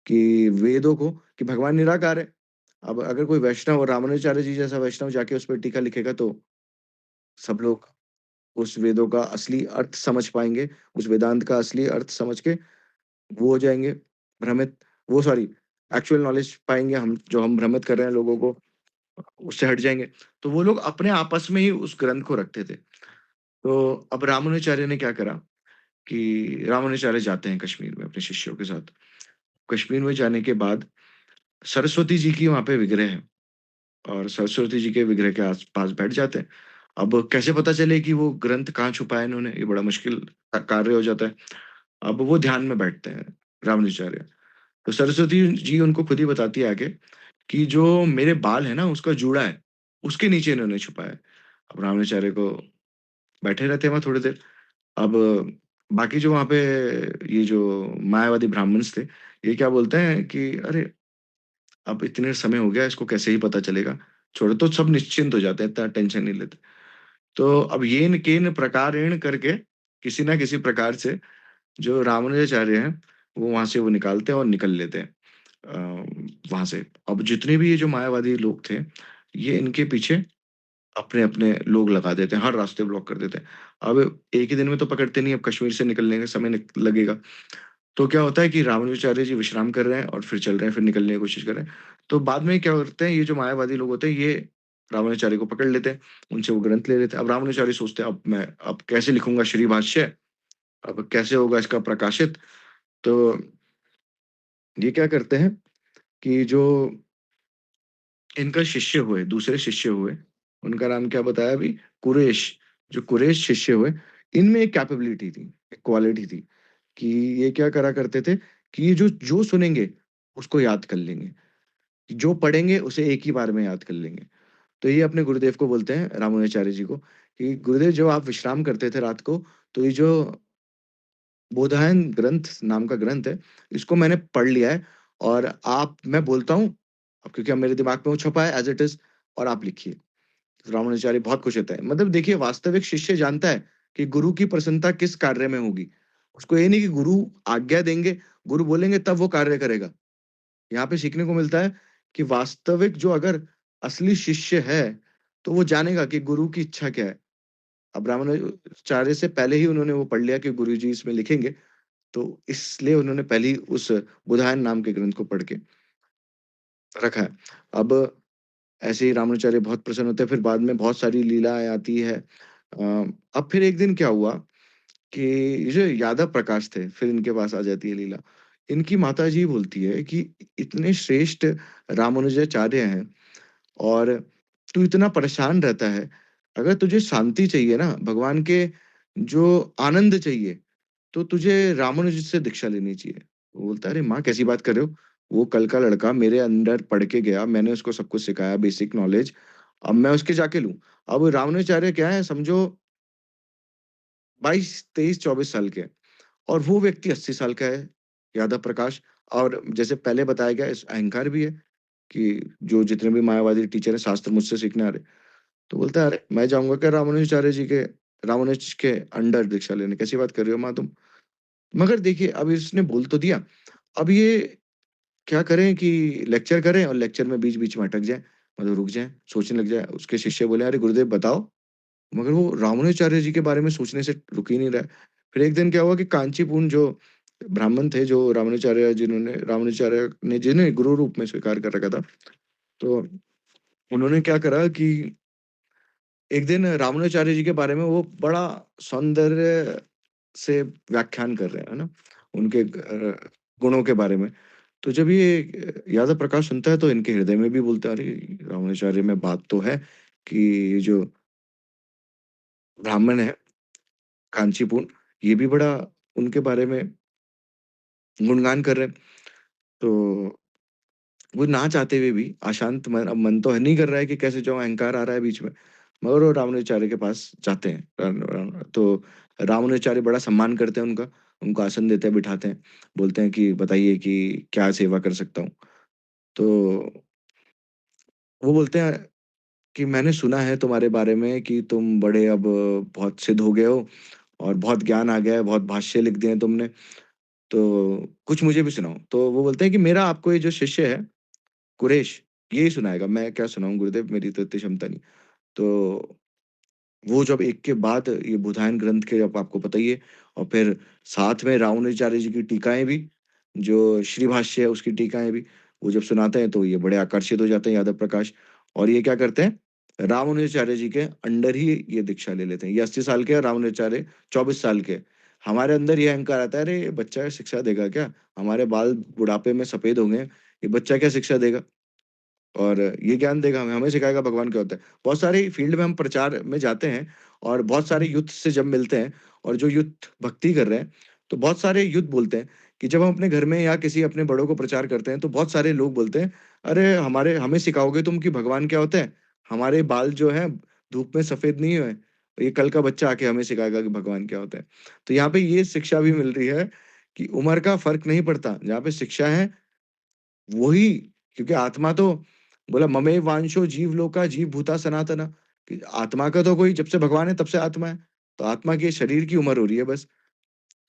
कि वेदों को कि भगवान निराकार है। अब अगर कोई वैष्णव और रामानुजाचार्य जी जैसा वैष्णव जाके उस पे टीका लिखेगा तो सब लोग उस वेदों का असली अर्थ समझ पाएँगे, उस वेदांत का असली अर्थ समझ के वो हो जाएँगे भ्रमित वो सॉरी एक्चुअल नॉलेज पाएँगे हम जो हम भ्रमित कर रहे हैं लोगों को, उससे हट जाएँगे। तो वो लोग अपने आपस में ही उस ग्रंथ को रखते थे। तो अब रामानुजाचार्य ने क्या करा कि रामानुजाचार्य जाते हैं कश्मीर में अपने शिष्यों के साथ। कश्मीर में जाने के बाद सरस्वती जी की वहाँ पे विग्रह है और सरस्वती जी के विग्रह के आस-पास बैठ जाते हैं। अब कैसे पता चले कि वो ग्रंथ कहाँ छुपा है इन्होंने? ये बड़ा मुश्किल कार्य हो जाता है। अब वो ध्यान में बैठते हैं रामानुजाचार्य। तो सरस्वती जी उनको खुद ही बताती है आगे कि जो मेरे बाल है ना उसका जूड़ा है, उसके नीचे इन्होंने छुपाया है। अब रामानुजाचार्य को बैठे रहते हैं वहाँ थोड़ी देर। अब बाकी जो वहाँ पे ये जो मायावादी ब्राह्मण्स थे, ये क्या बोलते हैं कि अरे! अब इतने समय हो गया इसको कैसे ही पता चलेगा? छोड़ो तो सब निश्चिंत हो जाते हैं, इतना टेंशन नहीं लेते। तो अब येन केन प्रकारेण करके किसी न किसी प्रकार से जो रामानुजाचार्य हैं, वो वहाँ से वो निकालते हैं और निकल लेते हैं वहाँ से। अब जितने भी ये जो मायावादी लोग थे, ये इनके पीछे अपने-अपने लोग लगा देते हैं, हर रास्ते ब्लॉक कर देते हैं। अब एक ही दिन में तो पकड़ते नहीं, अब कश्मीर से निकलने का समय निक लगेगा। तो क्या होता है कि रामानुजाचार्य जी विश्राम कर रहे हैं और फिर चल रहे हैं, फिर निकलने की कोशिश कर रहे हैं। तो बाद में क्या करते हैं, ये जो मायावादी लोग होते हैं, ये रामानुजाचार्य को पकड़ लेते हैं, उनसे वो ग्रंथ ले लेते हैं। अब रामानुजाचार्य सोचते हैं, अब कैसे लिखूँगा श्री भाष्य, अब कैसे होगा इसका प्रकाशित? तो ये क्या करते हैं कि जो इनका शिष्य हुए, दूसरे शिष्य हुए, उनका नाम क्या बताया अभी? कुरेश। जो कुरेश शिष्य हुए, इनमें एक कैपेबिलिटी थी, एक क्वालिटी थी कि ये क्या करा करते थे कि ये जो जो सुनेंगे, उसको याद कर लेंगे। जो पढ़ेंगे, उसे एक ही बार में याद कर लेंगे। तो ये अपने गुरुदेव को बोलते हैं, रामानुजाचार्य जी को कि गुरुदेव जब आप विश्राम करते थे रात को, तो ये जो बोधायन ग्रंथ नाम का ग्रंथ है, इसको मैंने पढ़ लिया है और आप मैं बोलता हूँ, अब क्योंकि अब मेरे दिमाग में वो छपा है एज़ इट इज़ और आप लिखिए। रामानुजाचार्य बहुत खुश होता है। मतलब देखिए वास्तविक शिष्य जानता है कि गुरु की प्रसन्नता किस कार्य में होगी। उसको ये नहीं कि गुरु आज्ञा देंगे, गुरु बोलेंगे तब वो कार्य करेगा। यहाँ पे सीखने को मिलता है कि वास्तविक जो अगर असली शिष्य है, तो वो जानेगा कि गुरु की इच्छा क्या है। अब रामानुजाचार्य से पहले ही उन्होंने वो पढ़ लिया कि गुरुजी इसमें लिखेंगे, तो इसलिए उन्होंने पहले ही उस बुधायन नाम के ग्रंथ को पढ़ के रखा है। अब ऐसे ही रामानुजाचार्य बहुत प्रसन्न होते हैं, फिर बाद में बहुत सारी लीलाएँ आती है। अ, अब फिर एक दिन क्या हुआ कि ये जो यादव प्रकाश थे, फिर इनके पास आ जाती है लीला। इनकी माताजी बोलती है कि इतने श्रेष्ठ रामानुजाचार्य हैं और तू इतना परेशान रहता है, अगर तुझे शांति चाहिए ना, भगवान के जो आनंद चाहिए, तो तुझे रामानुज से दीक्षा लेनी चाहिए। वो बोलता है, "अरे माँ कैसी बात कर रहे हो? वो कल का लड़का मेरे अंडर पढ़ के गया, मैंने उसको सब कुछ सिखाया बेसिक नॉलेज, अब मैं उसके जाके लूँ।" अब रामानुजाचार्य क्या है समझो 22, 23, 24 साल के हैं और वो व्यक्ति 80 साल का है, यादव प्रकाश और जैसे पहले बताया गया इस अहंकार भी है कि जो जितने भी मायावादी टीचर हैं शास्त्र मुझसे सीखने आ रहे। तो बोलता है, "अरे! मैं जाऊँगा क्या रामानुज के अंडर दीक्षा लेने, कैसी बात कर रही हो माँ तुम?" मगर देखिए अब इसने बोल तो दिया, अब ये क्या करें कि लेक्चर करें और लेक्चर में बीच-बीच में अटक जाएँ, मतलब रुक जाएँ, सोचने लग जाएँ। उसके शिष्य बोले, "अरे गुरुदेव बताओ।" मगर वो रामानुजाचार्य जी के बारे में सोचने से रुक ही नहीं रहा है। फिर एक दिन क्या हुआ कि कांचीपुर जो ब्राह्मण थे, जो रामानुजाचार्य ने जिन्हें गुरु रूप में स्वीकार कर रखा था, तो उन्होंने क्या करा कि एक दिन रामानुजाचार्य जी के बारे में वो बड़ा सौंदर्य से व्याख्यान कर रहे हैं, है ना? उनके गुणों के बारे में। तो जब ये यादव प्रकाश सुनता है तो इनके हृदय में भी बोलता है, अरे! रामानुजाचार्य में बात तो है कि ये जो ब्राह्मण है कांचीपुर, ये भी बड़ा उनके बारे में गुणगान कर रहे हैं। तो वो ना चाहते हुए भी अशांत मन अब मन तो नहीं कर रहा है कि कैसे जाऊँ, अहंकार आ रहा है बीच में। मगर वो रामानुजाचार्य के पास जाते हैं। तो रामानुजाचार्य बड़ा सम्मान करते हैं उनका, उनको आसन देते हैं, बिठाते हैं। बोलते हैं कि बताइए कि क्या सेवा कर सकता हूँ? तो वो बोलते हैं कि मैंने सुना है तुम्हारे बारे में कि तुम बड़े अब बहुत सिद्ध हो गए हो और बहुत ज्ञान आ गया है, बहुत भाष्य लिख दिए हैं तुमने, तो कुछ मुझे भी सुनाओ। तो वो बोलते हैं कि मेरा आपको ये जो शिष्य है, कुरेश, यही सुनाएगा, मैं क्या सुनाऊँ गुरुदेव, मेरी तो इतनी क्षमता नहीं। तो वो जब एक के बाद ये बुधायन ग्रंथ के अब आपको पता ही है और फिर साथ में रामानुजाचार्य जी की टीकाएँ भी, जो श्री भाष्य है उसकी टीकाएँ भी, वो जब सुनाते हैं तो ये बड़े आकर्षित हो जाते हैं यादव प्रकाश और ये क्या करते हैं, रामानुजाचार्य जी के अंडर ही ये दीक्षा ले लेते हैं। ये 80 साल के हैं, रामानुजाचार्य 24 साल के हैं। हमारे अंदर ये अहंकार आता है, अरे! ये बच्चा शिक्षा देगा क्या? हमारे बाल बुढ़ापे में सफ़ेद हो गए हैं, ये बच्चा क्या शिक्षा देगा? और ये ज्ञान देगा हमें, हमें सिखाएगा भगवान क्या होता है। बहुत सारे फील्ड में हम प्रचार में जाते हैं और बहुत सारे यूथ से जब मिलते हैं और जो यूथ भक्ति कर रहे हैं, तो बहुत सारे यूथ बोलते हैं कि जब हम अपने घर में या किसी अपने बड़ों को प्रचार करते हैं, तो बहुत सारे लोग बोलते हैं, "अरे! हमें सिखाओगे तुम कि भगवान क्या होता है? हमारे बाल जो हैं धूप में सफ़ेद नहीं हुए। ये कल का बच्चा आके हमें सिखाएगा कि भगवान क्या होता है।" तो यहाँ पे ये शिक्षा भी मिल रही है कि उम्र का फ़र्क नहीं पड़ता। जहाँ पे शिक्षा है वही, क्योंकि आत्मा तो बोला ममेव वांशो जीव लोका जीव भूता सनातना कि आत्मा का तो कोई जब से भगवान है तब से आत्मा है। तो आत्मा की शरीर की उम्र हो रही है बस।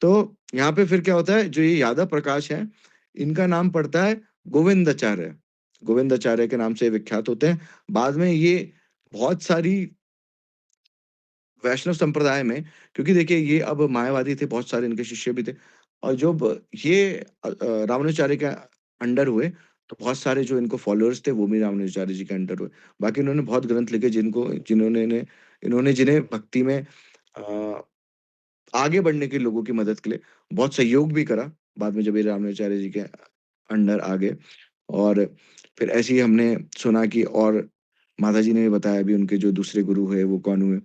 तो यहाँ पे फिर क्या होता है जो ये यादव प्रकाश हैं, इनका नाम पड़ता है गोविंदाचार्य। गोविंदाचार्य के नाम से विख्यात होते हैं। बाद में ये बहुत सारी वैष्णव संप्रदाय में क्योंकि देखिए ये अब मायावादी थे, बहुत सारे इनके शिष्य भी थे और जब ये रामानुजाचार्य के अंडर हुए, तो बहुत सारे जो इनको फॉलोअर्स थे, वो भी रामानुजाचार्य जी के अंडर हुए। बाकी इन्होंने बहुत ग्रंथ लिखे इन्होंने जिन्हें भक्ति में आगे बढ़ने के लोगों की मदद के लिए बहुत सहयोग भी करा, बाद में जब ये रामानुजाचार्य जी के अंडर आ गए और फिर ऐसे ही हमने सुना कि और माताजी ने भी बताया अभी उनके जो दूसरे गुरु हुए, वो कौन हुए।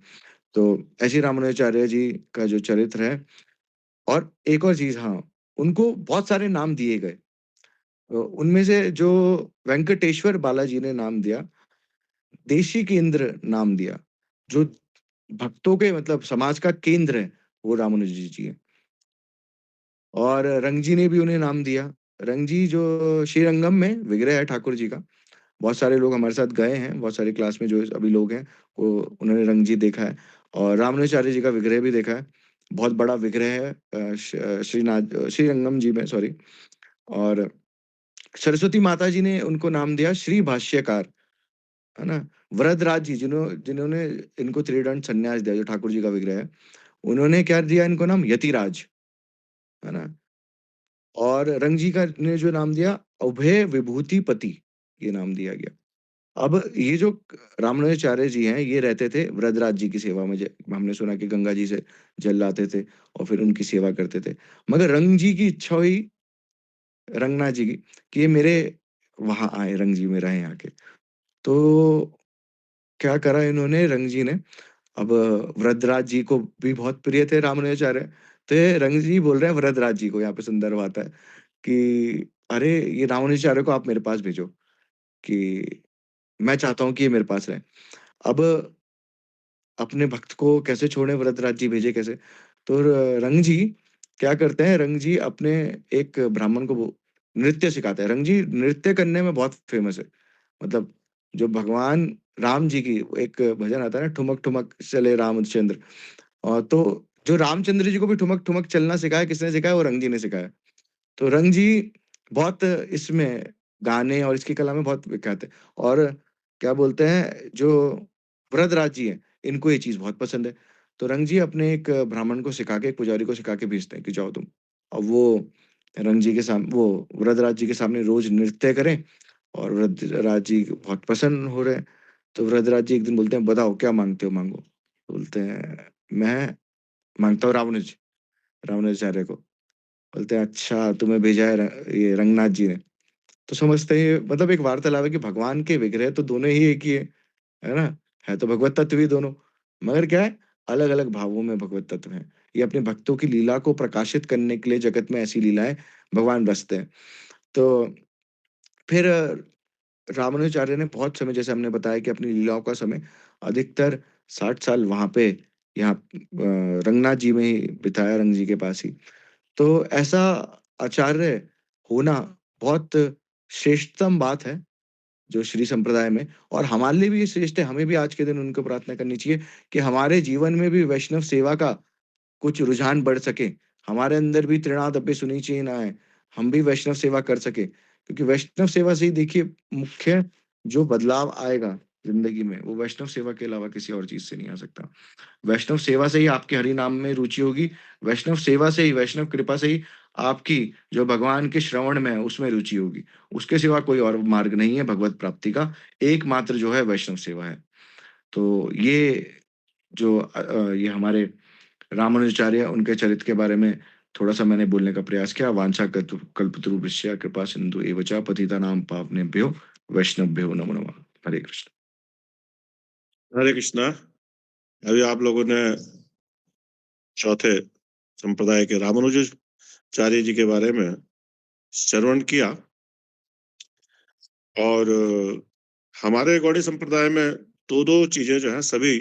तो ऐसे ही रामानुजाचार्य जी का जो चरित्र है और एक और चीज़ हाँ, उनको बहुत सारे नाम दिए गए। उनमें से जो वेंकटेश्वर बालाजी ने नाम दिया, देशी केंद्र नाम दिया। जो भक्तों के मतलब समाज का केंद्र है, वो रामानुज जी हैं। और रंग जी ने भी उन्हें नाम दिया। रंग जी जो श्रीरंगम में विग्रह है ठाकुर जी का। बहुत सारे लोग हमारे साथ गए हैं, बहुत सारी क्लास में जो अभी लोग हैं, वो उन्होंने रंग जी देखा है और रामानुजाचार्य जी का विग्रह भी देखा है। बहुत बड़ा विग्रह है श्रीरंगम जी में सॉरी और सरस्वती माता जी ने उनको नाम दिया श्री भाष्यकार, है ना? वरदराज जी जिन्होंने इनको त्रिदंड संन्यास दिया, जो ठाकुर जी का विग्रह है, उन्होंने क्या दिया इनको नाम यतिराज, है ना? और रंग जी का ने जो नाम दिया अभय विभूतिपति, ये नाम दिया गया। अब ये जो रामानुजाचार्य जी हैं, ये रहते थे वृद्धराज जी की सेवा में। ज हमने सुना कि गंगा जी से जल लाते थे और फिर उनकी सेवा करते थे। मगर रंग जी की इच्छा हुई, रंगनाथ जी की, कि ये मेरे वहाँ आएँ, रंग जी में रहें आके। तो क्या करा इन्होंने, रंग जी ने, अब वृद्धराज जी को भी बहुत प्रिय थे रामानुजाचार्य, तो ये रंग जी बोल रहे हैं वृद्धराज जी को, यहाँ पे संदर्भ आता है कि, "अरे! ये रामानुजाचार्य को आप मेरे पास भेजो, कि मैं चाहता हूँ कि ये मेरे पास रहें।" अब अपने भक्त को कैसे छोड़ें, वृद्धराज जी भेजे कैसे? तो रंग जी क्या करते हैं, रंग जी अपने एक ब्राह्मण को वो नृत्य सिखाते हैं। रंग जी नृत्य करने में बहुत फ़ेमस है। मतलब जो भगवान राम जी की एक भजन आता है ना, ठुमक ठुमक चले रामचंद्र, तो जो रामचंद्र जी को भी ठुमक ठुमक चलना सिखाया, किसने सिखाया? वो रंग जी ने सिखाया। तो रंग जी बहुत इसमें गाने और इसकी कला में बहुत विख्यात है। और क्या बोलते हैं, जो वृद्धराज जी हैं, इनको ये चीज़ बहुत पसंद है। तो रंग जी अपने एक ब्राह्मण को सिखा के, एक पुजारी को सिखा के भेजते हैं कि जाओ तुम। अब वो रंग जी के वो वृद्धराज जी के सामने रोज़ नृत्य करें, और वृद्धराज जी बहुत प्रसन्न हो रहे हैं। तो वृद्धराज जी एक दिन बोलते हैं, "बताओ क्या माँगते हो, माँगो।" बोलते हैं, "मैं माँगता हूँ रामानुजाचार्य को।" बोलते हैं, "अच्छा, तुम्हें भेजा है ये रंगनाथ जी ने।" तो समझते हैं, मतलब एक वार्तालाप है कि भगवान के विग्रह तो दोनों ही एक ही है ना? है तो भगवत तत्व ही दोनों, मगर क्या है, अलग-अलग भावों में भगवत तत्व हैं। ये अपने भक्तों की लीला को प्रकाशित करने के लिए जगत में ऐसी लीलाएँ भगवान रचते हैं। तो फिर रामानुजाचार्य ने बहुत समय, जैसे हमने बताया कि अपनी लीलाओं का समय अधिकतर 60 साल वहाँ पे, यहाँ रंगनाथ जी में ही बिताया, रंग जी के पास ही। तो ऐसा आचार्य होना बहुत श्रेष्ठतम बात है, जो श्री संप्रदाय में, और हमारे लिए भी ये श्रेष्ठ है। हमें भी आज के दिन उनको प्रार्थना करनी चाहिए कि हमारे जीवन में भी वैष्णव सेवा का कुछ रुझान बढ़ सके। हमारे अंदर भी तृणादपि सुनिचि-नाय, हम भी वैष्णव सेवा कर सकें। क्योंकि वैष्णव सेवा से ही देखिए, मुख्य जो बदलाव आएगा ज़िंदगी में, वो वैष्णव सेवा के अलावा किसी और चीज़ से नहीं आ सकता। वैष्णव सेवा से ही आपके हरि नाम में रुचि होगी, वैष्णव सेवा से ही, वैष्णव कृपा से ही आपकी जो भगवान के श्रवण में है, उसमें रुचि होगी। उसके सिवा कोई और मार्ग नहीं है भगवत प्राप्ति का, एकमात्र जो है वैष्णव सेवा है। तो ये जो ये हमारे रामानुजाचार्य, उनके चरित्र के बारे में थोड़ा-सा मैंने बोलने का प्रयास किया। वाञ्छाकल्प कल्पतरुभ्यश्च कृपा सिंधु एव च पतितानां पावनेभ्यो वैष्णवेभ्यो नमो नमः। हरे कृष्ण। हरे कृष्णा। अभी आप लोगों ने चौथे संप्रदाय के रामानुजाचार्य जी के बारे में श्रवण किया, और हमारे गौड़ीय संप्रदाय में दो-दो चीजें जो है सभी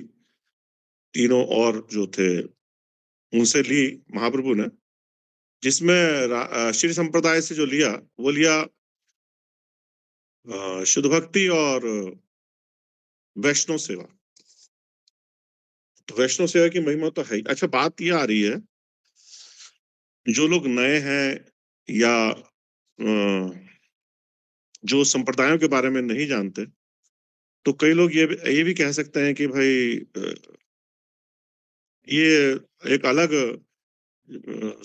तीनों और जो थे उनसे ली महाप्रभु ने, जिसमें श्री संप्रदाय से जो लिया वो लिया शुद्ध भक्ति और वैष्णव सेवा। तो वैष्णव सेवा की महिमा तो है ही। अच्छा, बात ये आ रही है, जो लोग नए हैं या जो संप्रदायों के बारे में नहीं जानते, तो कई लोग ये भी कह सकते हैं कि भाई ये एक अलग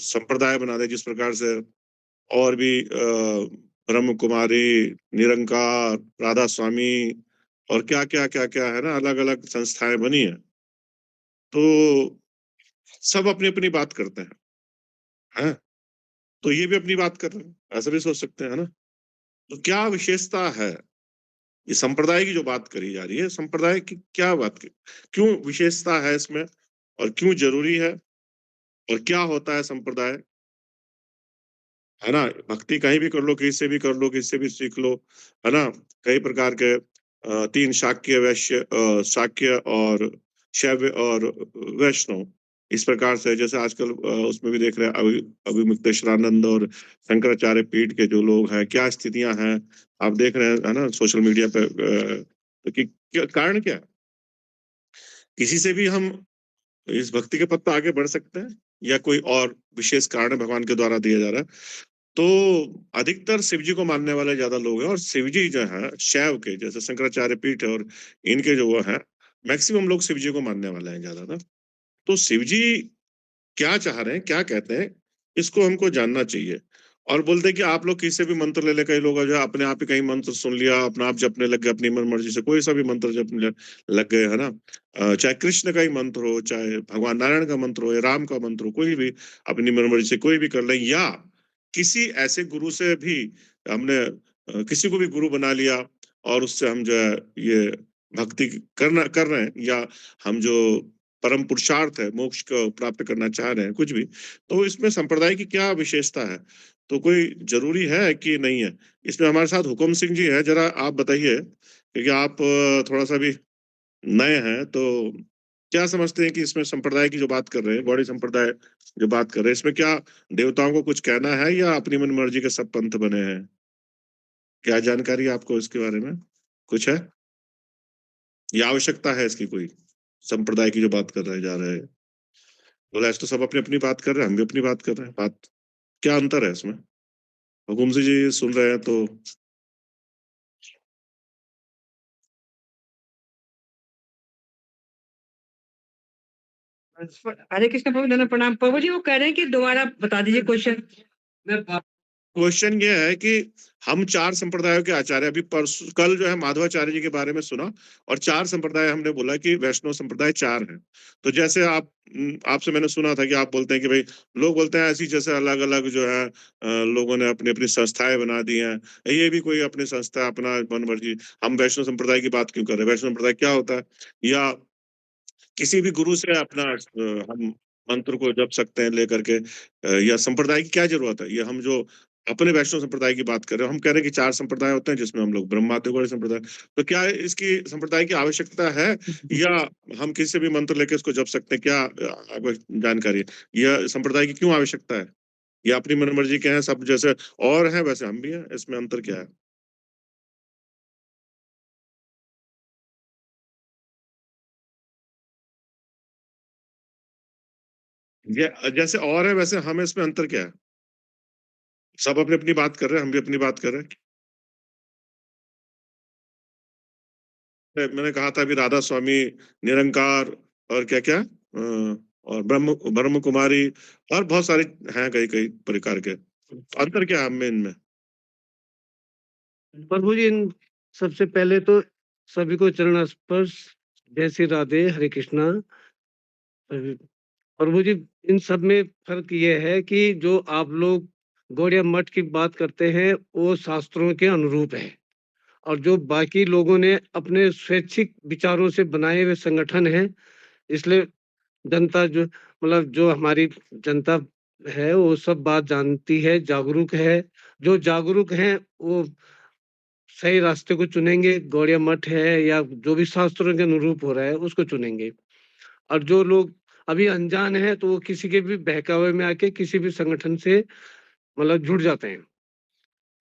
संप्रदाय बना दे, जिस प्रकार से और भी ब्रह्म कुमारी, निरंकार, राधा स्वामी और क्या क्या क्या क्या है ना, अलग अलग संस्थाएं बनी है। तो सब अपनी अपनी बात करते हैं, तो ये भी अपनी बात कर रहे हैं, ऐसा भी सोच सकते हैं ना। तो क्या विशेषता है, ये संप्रदाय की जो बात करी जा रही है, संप्रदाय की क्या बात की, क्यों विशेषता है इसमें, और क्यों जरूरी है, और क्या होता है संप्रदाय, है ना। भक्ति कहीं भी कर लो, किसी से भी कर लो, किसी से भी सीख लो, है ना। कई प्रकार के तीन शाक्य, वैश्य, शाक्य और शैव और वैष्णव, इस प्रकार से जैसे आजकल उसमें भी देख रहे हैं, अभिमुक्तेश्वरानंद और शंकराचार्य पीठ के जो लोग हैं, क्या स्थितियां हैं आप देख रहे हैं, है ना, सोशल मीडिया पे। तो कारण क्या है? किसी से भी हम इस भक्ति के पथ पर आगे बढ़ सकते हैं, या कोई और विशेष कारण भगवान के द्वारा दिया जा रहा है? तो अधिकतर शिव जी को मानने वाले ज्यादा लोग हैं, और शिव जी जो है शैव के, जैसे शंकराचार्य पीठ है और इनके जो वो है, मैक्सिमम लोग शिव जी को मानने वाले हैं ज्यादा ना। तो शिव जी क्या चाह रहे हैं, क्या कहते हैं, इसको हमको जानना चाहिए। और बोलते हैं कि आप लोग किसी भी मंत्र ले ले, कई लोग जो है अपने आप ही कहीं मंत्र सुन लिया, अपने आप जपने लग गए अपनी मन मर्जी से, कोई सा भी मंत्र जपने लग गए, है ना। चाहे कृष्ण का ही मंत्र हो, चाहे भगवान नारायण का मंत्र हो, या राम का मंत्र हो, कोई भी अपनी मन मर्जी से कोई भी कर ले, या किसी ऐसे गुरु से भी हमने किसी को भी गुरु बना लिया और उससे हम जो है ये भक्ति कर रहे हैं, या हम जो परम पुरुषार्थ है, मोक्ष को प्राप्त करना चाह रहे हैं, कुछ भी, तो इसमें संप्रदाय की क्या विशेषता है? तो कोई जरूरी है कि नहीं है? इसमें हमारे साथ हुकुम सिंह जी है, जरा आप बताइए, क्योंकि आप थोड़ा सा भी नए हैं, तो क्या समझते हैं कि इसमें संप्रदाय की जो बात कर रहे हैं, गौड़ी संप्रदाय जो बात कर रहे हैं, इसमें क्या देवताओं को कुछ कहना है या अपनी मन मर्जी के सब पंथ बने हैं? क्या जानकारी है आपको इसके बारे में? कुछ है? या आवश्यकता है इसकी कोई? संप्रदाय की जो बात कर रहे जा रहे हैं। बोला ऐसे तो सब अपनी अपनी बात कर रहे हैं, हम भी अपनी बात कर रहे हैं। बात क्या अंतर है इसमें? हुकुम सिंह जी सुन रहे हैं तो हरे कृष्ण प्रभु, धन्य प्रणाम प्रभु जी। वो कह रहे हैं कि दोबारा बता दीजिए क्वेश्चन। क्वेश्चन ये है कि हम 4 संप्रदायों के आचार्य, अभी कल जो है माधवाचार्य जी के बारे में सुना, और 4 संप्रदाय हमने बोला कि वैष्णव संप्रदाय 4 हैं। तो जैसे आपसे मैंने सुना था कि आप बोलते हैं कि भाई, लोग बोलते हैं ऐसी जैसे अलग-अलग जो है लोगों ने अपनी-अपनी संस्थाएँ बना दी हैं। ये भी कोई अपनी संस्था अपना मन-मर्जी, हम वैष्णव संप्रदाय की बात क्यों कर रहे हैं? वैष्णव संप्रदाय क्या होता है? या किसी भी गुरु से अपना हम मंत्र को जप सकते हैं लेकर के, या संप्रदाय की क्या जरूरत है? ये हम जो अपने वैष्णव संप्रदाय की बात कर रहे हैं, हम कह रहे हैं कि 4 संप्रदाय होते हैं जिसमें हम लोग ब्रह्माद्य संप्रदाय, तो क्या इसकी संप्रदाय की आवश्यकता है, या हम किसी भी मंत्र लेके इसको जप सकते हैं? क्या आपको जानकारी है? यह संप्रदाय की क्यों आवश्यकता है? या अपनी मनमर्जी के हैं सब, जैसे और हैं वैसे हम भी हैं, इसमें अंतर क्या है? जैसे और है वैसे हम हैं, इसमें अंतर क्या है? सब अपनी-अपनी बात कर रहे हैं, हम भी अपनी बात कर रहे हैं। मैंने कहा था अभी राधा स्वामी, निरंकार, और क्या-क्या और ब्रह्म ब्रह्म कुमारी, और बहुत सारे हैं कई-कई प्रकार के। अंतर क्या है हम में इनमें? प्रभु जी, इन सबसे पहले तो सभी को चरण स्पर्श, जय श्री राधे, हरे कृष्णा। प्रभु जी, इन सब में फर्क ये है कि जो आप लोग गौड़िया मठ की बात करते हैं, वो शास्त्रों के अनुरूप है, और जो बाकी लोगों ने अपने स्वैच्छिक विचारों से बनाए हुए संगठन हैं, इसलिए जनता जो मतलब जो हमारी जनता है, वो सब बात जानती है, जागरूक है। जो जागरूक हैं, वो सही रास्ते को चुनेंगे, गौड़िया मठ है या जो भी शास्त्रों के अनुरूप हो रहा है, उसको चुनेंगे। और जो लोग अभी अनजान हैं, तो वो किसी के भी बहकावे में आके किसी भी संगठन से मतलब जुड़ जाते हैं।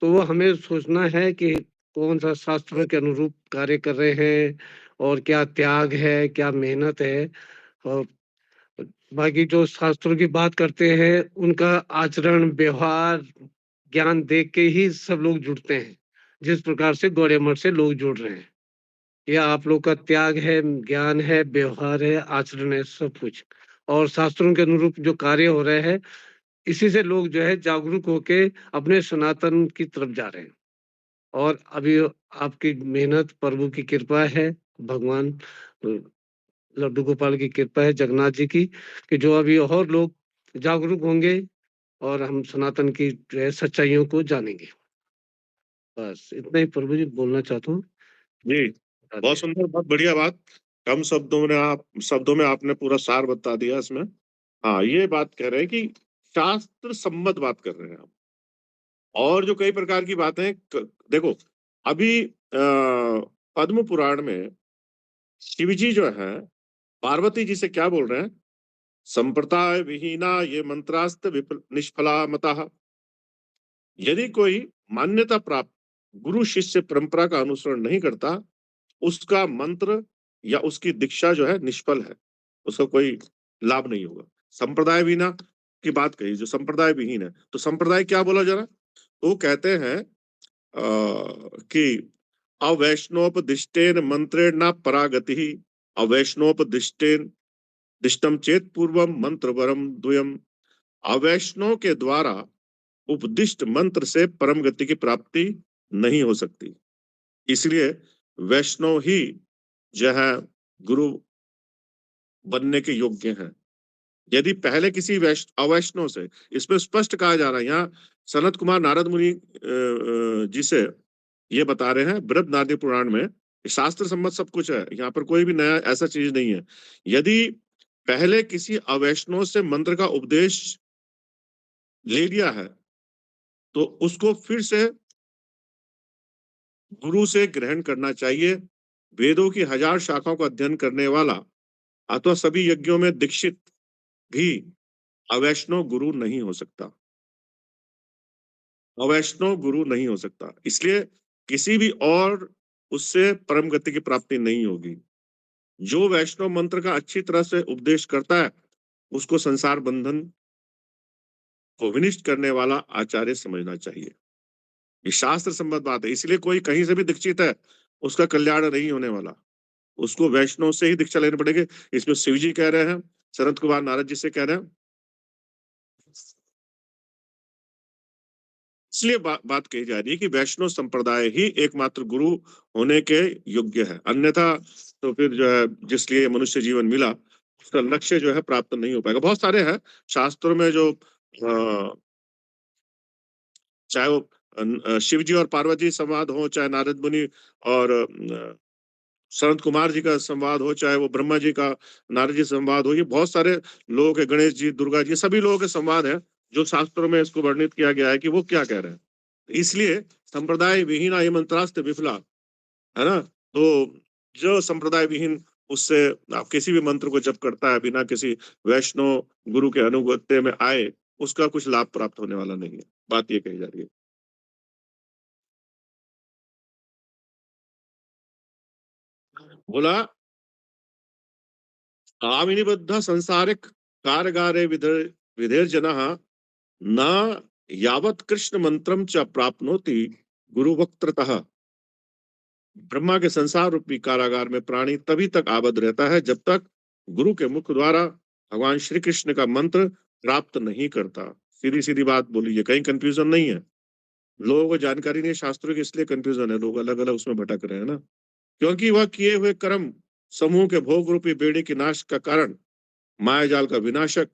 तो वो हमें सोचना है कि कौन-सा शास्त्रों के अनुरूप कार्य कर रहे हैं, और क्या त्याग है, क्या मेहनत है, और बाकी जो शास्त्रों की बात करते हैं, उनका आचरण, व्यवहार, ज्ञान देख के ही सब लोग जुड़ते हैं। जिस प्रकार से गौड़िया मठ से लोग जुड़ रहे हैं। ये आप लोग का त्याग है, ज्ञान है, व्यवहार है, आचरण है, सब कुछ। और शास्त्रों के अनुरूप जो कार्य हो रहे हैं, इसी से लोग जो है जागरूक होके अपने सनातन की तरफ जा रहे हैं। और अभी आपकी मेहनत, प्रभु की कृपा है, भगवान लड्डू गोपाल की कृपा है, जगन्नाथ जी की, कि जो अभी और लोग जागरूक होंगे और हम सनातन की जो है सच्चाइयों को जानेंगे। बस इतना ही प्रभु जी बोलना चाहता हूँ। जी, बहुत राधे। सुंदर, बहुत बढ़िया बात। कम शब्दों में आपने पूरा सार बता दिया इसमें। हाँ, ये बात कह रहे हैं कि शास्त्र सम्मत बात कर रहे हैं हम। और जो कई प्रकार की बातें देखो, अभी पद्म पुराण में शिव जी जो है पार्वती जी से क्या बोल रहे हैं? संप्रदाय विहीना ये मंत्रास्त निष्फला मतः। यदि कोई मान्यता प्राप्त गुरु शिष्य परंपरा का अनुसरण नहीं करता, उसका मंत्र या उसकी दीक्षा जो है निष्फल है, उसका कोई लाभ नहीं होगा। संप्रदाय विहीना की बात कही, जो संप्रदाय विहीन है, तो संप्रदाय क्या बोला जरा? तो कहते हैं कि अवैष्णोपदिष्टेन मंत्रेण न परागति, अवैष्णोपदिष्टेन दिष्टम चेत पूर्वम मंत्र वरम द्वयम। अवैष्णव के द्वारा उपदिष्ट मंत्र से परम गति की प्राप्ति नहीं हो सकती। इसलिए वैष्णव ही जो है गुरु बनने के योग्य हैं। यदि पहले किसी अवैष्णव से, इसमें स्पष्ट कहा जा रहा है, यहाँ सनत कुमार नारद मुनि जी से ये बता रहे हैं, बृहद नारदी पुराण में शास्त्र सम्मत सब कुछ है, यहाँ पर कोई भी नया ऐसा चीज नहीं है। यदि पहले किसी अवैष्णव से मंत्र का उपदेश ले लिया है तो उसको फिर से गुरु से ग्रहण करना चाहिए। वेदों की 1000 शाखाओं का अध्ययन करने वाला अथवा सभी यज्ञों में दीक्षित भी अवैष्णव गुरु नहीं हो सकता। अवैष्णव गुरु नहीं हो सकता, इसलिए किसी भी और उससे परम गति की प्राप्ति नहीं होगी। जो वैष्णव मंत्र का अच्छी तरह से उपदेश करता है उसको संसार बंधन को विनिष्ट करने वाला आचार्य समझना चाहिए। ये शास्त्र सम्मत बात है, इसलिए कोई कहीं से भी दीक्षित है उसका कल्याण नहीं होने वाला, उसको वैष्णव से ही दीक्षा लेनी पड़ेगी। इसमें शिव जी कह रहे हैं, शरद कुमार नारद जी से कह रहे हैं। इसलिए बात कही जा रही है कि वैष्णव संप्रदाय ही एकमात्र गुरु होने के योग्य है, अन्यथा तो फिर जो है जिस लिए मनुष्य जीवन मिला उसका लक्ष्य जो है प्राप्त नहीं हो पाएगा। बहुत सारे हैं शास्त्रों में जो चाहे वो शिव जी और पार्वती संवाद हो, चाहे नारद मुनि और शरद कुमार जी का संवाद हो, चाहे वो ब्रह्मा जी का नारद जी संवाद हो, ये बहुत सारे लोग है, गणेश जी, दुर्गा जी, सभी लोगों के संवाद है जो शास्त्रों में इसको वर्णित किया गया है कि वो क्या कह रहे हैं। इसलिए संप्रदाय विहीन ये मंत्रास्त्र विफला, है ना। तो जो संप्रदाय विहीन, उससे आप किसी भी मंत्र को जप करता है बिना किसी वैष्णव गुरु के अनुगत्य में आए, उसका कुछ लाभ प्राप्त होने वाला नहीं है। बात ये कही जा रही है। बोला आमिनिबद्ध संसारिक कारगारे विधेर जनः न यावत् कृष्ण मंत्रम च प्राप्नोति गुरु वक्त्रतः। ब्रह्मा के संसार रूपी कारागार में प्राणी तभी तक आबद्ध रहता है जब तक गुरु के मुख द्वारा भगवान श्री कृष्ण का मंत्र प्राप्त नहीं करता। सीधी सीधी बात बोली है, कहीं कंफ्यूजन नहीं है। लोगों को जानकारी नहीं है शास्त्रों की, इसलिए कंफ्यूजन है, लोग अलग अलग उसमें भटक रहे हैं ना। क्योंकि वह किए हुए कर्म समूह के भोग रूपी बेड़ी के नाश का कारण, माया जाल का विनाशक,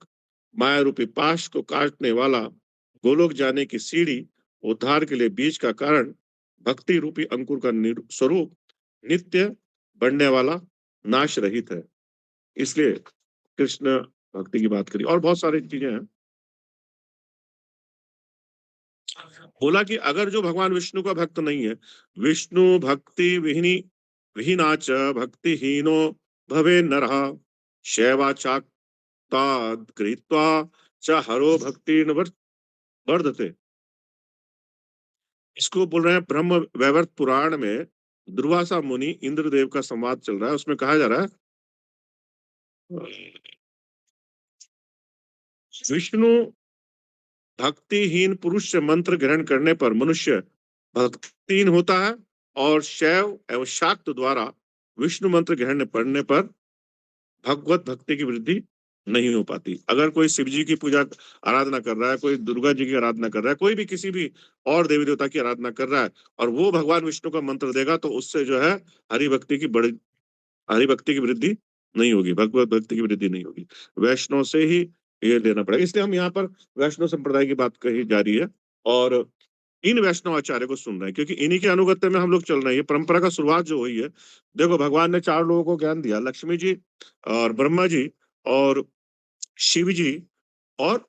माया रूपी पाश को काटने वाला, गोलोक जाने की सीढ़ी, उद्धार के लिए बीज का कारण, भक्ति रूपी अंकुर का स्वरूप, नित्य बढ़ने वाला, नाश रहित है। इसलिए कृष्ण भक्ति की बात करी और बहुत सारी चीजें हैं। बोला कि अगर जो भगवान विष्णु का भक्त नहीं है, विष्णु भक्ति विहीनी विहीनाच भक्तिहीनो भवे नरः शैवाचाक्ताद् कृत्वा च हरो भक्ति वर्धते। इसको बोल रहे हैं ब्रह्म वैवर्त पुराण में दुर्वासा मुनि इंद्रदेव का संवाद चल रहा है, उसमें कहा जा रहा है विष्णु भक्तिहीन पुरुष से मंत्र ग्रहण करने पर मनुष्य भक्तिहीन होता है और शैव एवं शाक्त द्वारा विष्णु मंत्र ग्रहण पढ़ने पर भगवत भक्ति की वृद्धि नहीं हो पाती। अगर कोई शिव जी की पूजा आराधना कर रहा है, कोई दुर्गा जी की आराधना कर रहा है, कोई भी किसी भी और देवी देवता की आराधना कर रहा है और वो भगवान विष्णु का मंत्र देगा तो उससे जो है हरि भक्ति की हरि भक्ति की वृद्धि नहीं होगी, भगवत भक्ति की वृद्धि नहीं होगी। वैष्णव से ही ये लेना पड़ेगा। इसलिए हम यहाँ पर वैष्णव संप्रदाय की बात कही जा रही है और इन वैष्णव आचार्य को सुन रहे हैं क्योंकि इन्हीं के अनुगत्य में हम लोग चल रहे हैं। ये परंपरा का शुरुआत जो हुई है, देखो भगवान ने 4 लोगों को ज्ञान दिया, लक्ष्मी जी और ब्रह्मा जी और शिव जी और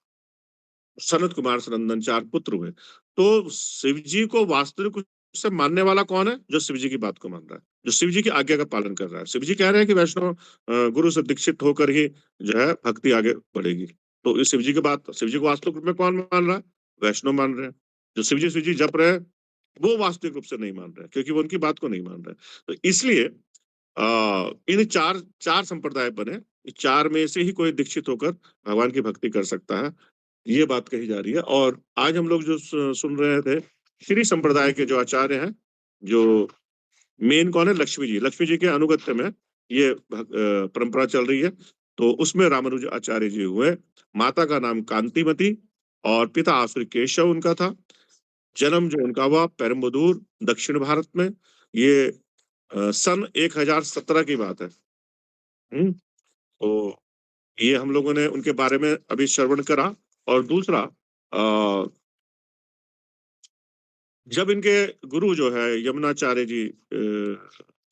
सनत कुमार सनंदन, 4 पुत्र हुए। तो शिव जी को वास्तविक रूप से मानने वाला कौन है? जो शिव जी की बात को मान रहा है, जो शिव जी की आज्ञा का पालन कर रहा है। शिव जी कह रहे हैं कि वैष्णव गुरु से दीक्षित होकर ही जो है भक्ति आगे बढ़ेगी। तो इस शिव जी की बात, शिव जी को वास्तविक रूप में कौन मान रहा है? वैष्णव मान रहे हैं। जो शिव जी जप रहे हैं वो वास्तविक रूप से नहीं मान रहे हैं क्योंकि वो उनकी बात को नहीं मान रहे। तो इसलिए इन चार चार संप्रदाय बने, इस 4 में से ही कोई दीक्षित होकर भगवान की भक्ति कर सकता है। ये बात कही जा रही है और आज हम लोग जो सुन रहे थे, श्री संप्रदाय के जो आचार्य हैं, जो मेन कौन है? लक्ष्मी जी। लक्ष्मी जी के अनुगत्य में ये परंपरा चल रही है। तो उसमें रामानुज आचार्य जी हुए, माता का नाम कांतिमती और पिता आसुरी केशव उनका था। जन्म जो उनका हुआ पेरम्बदूर दक्षिण भारत में, ये सन 1017 की बात है। तो ये हम लोगों ने उनके बारे में अभी श्रवण करा। और दूसरा, जब इनके गुरु जो है यमुनाचार्य जी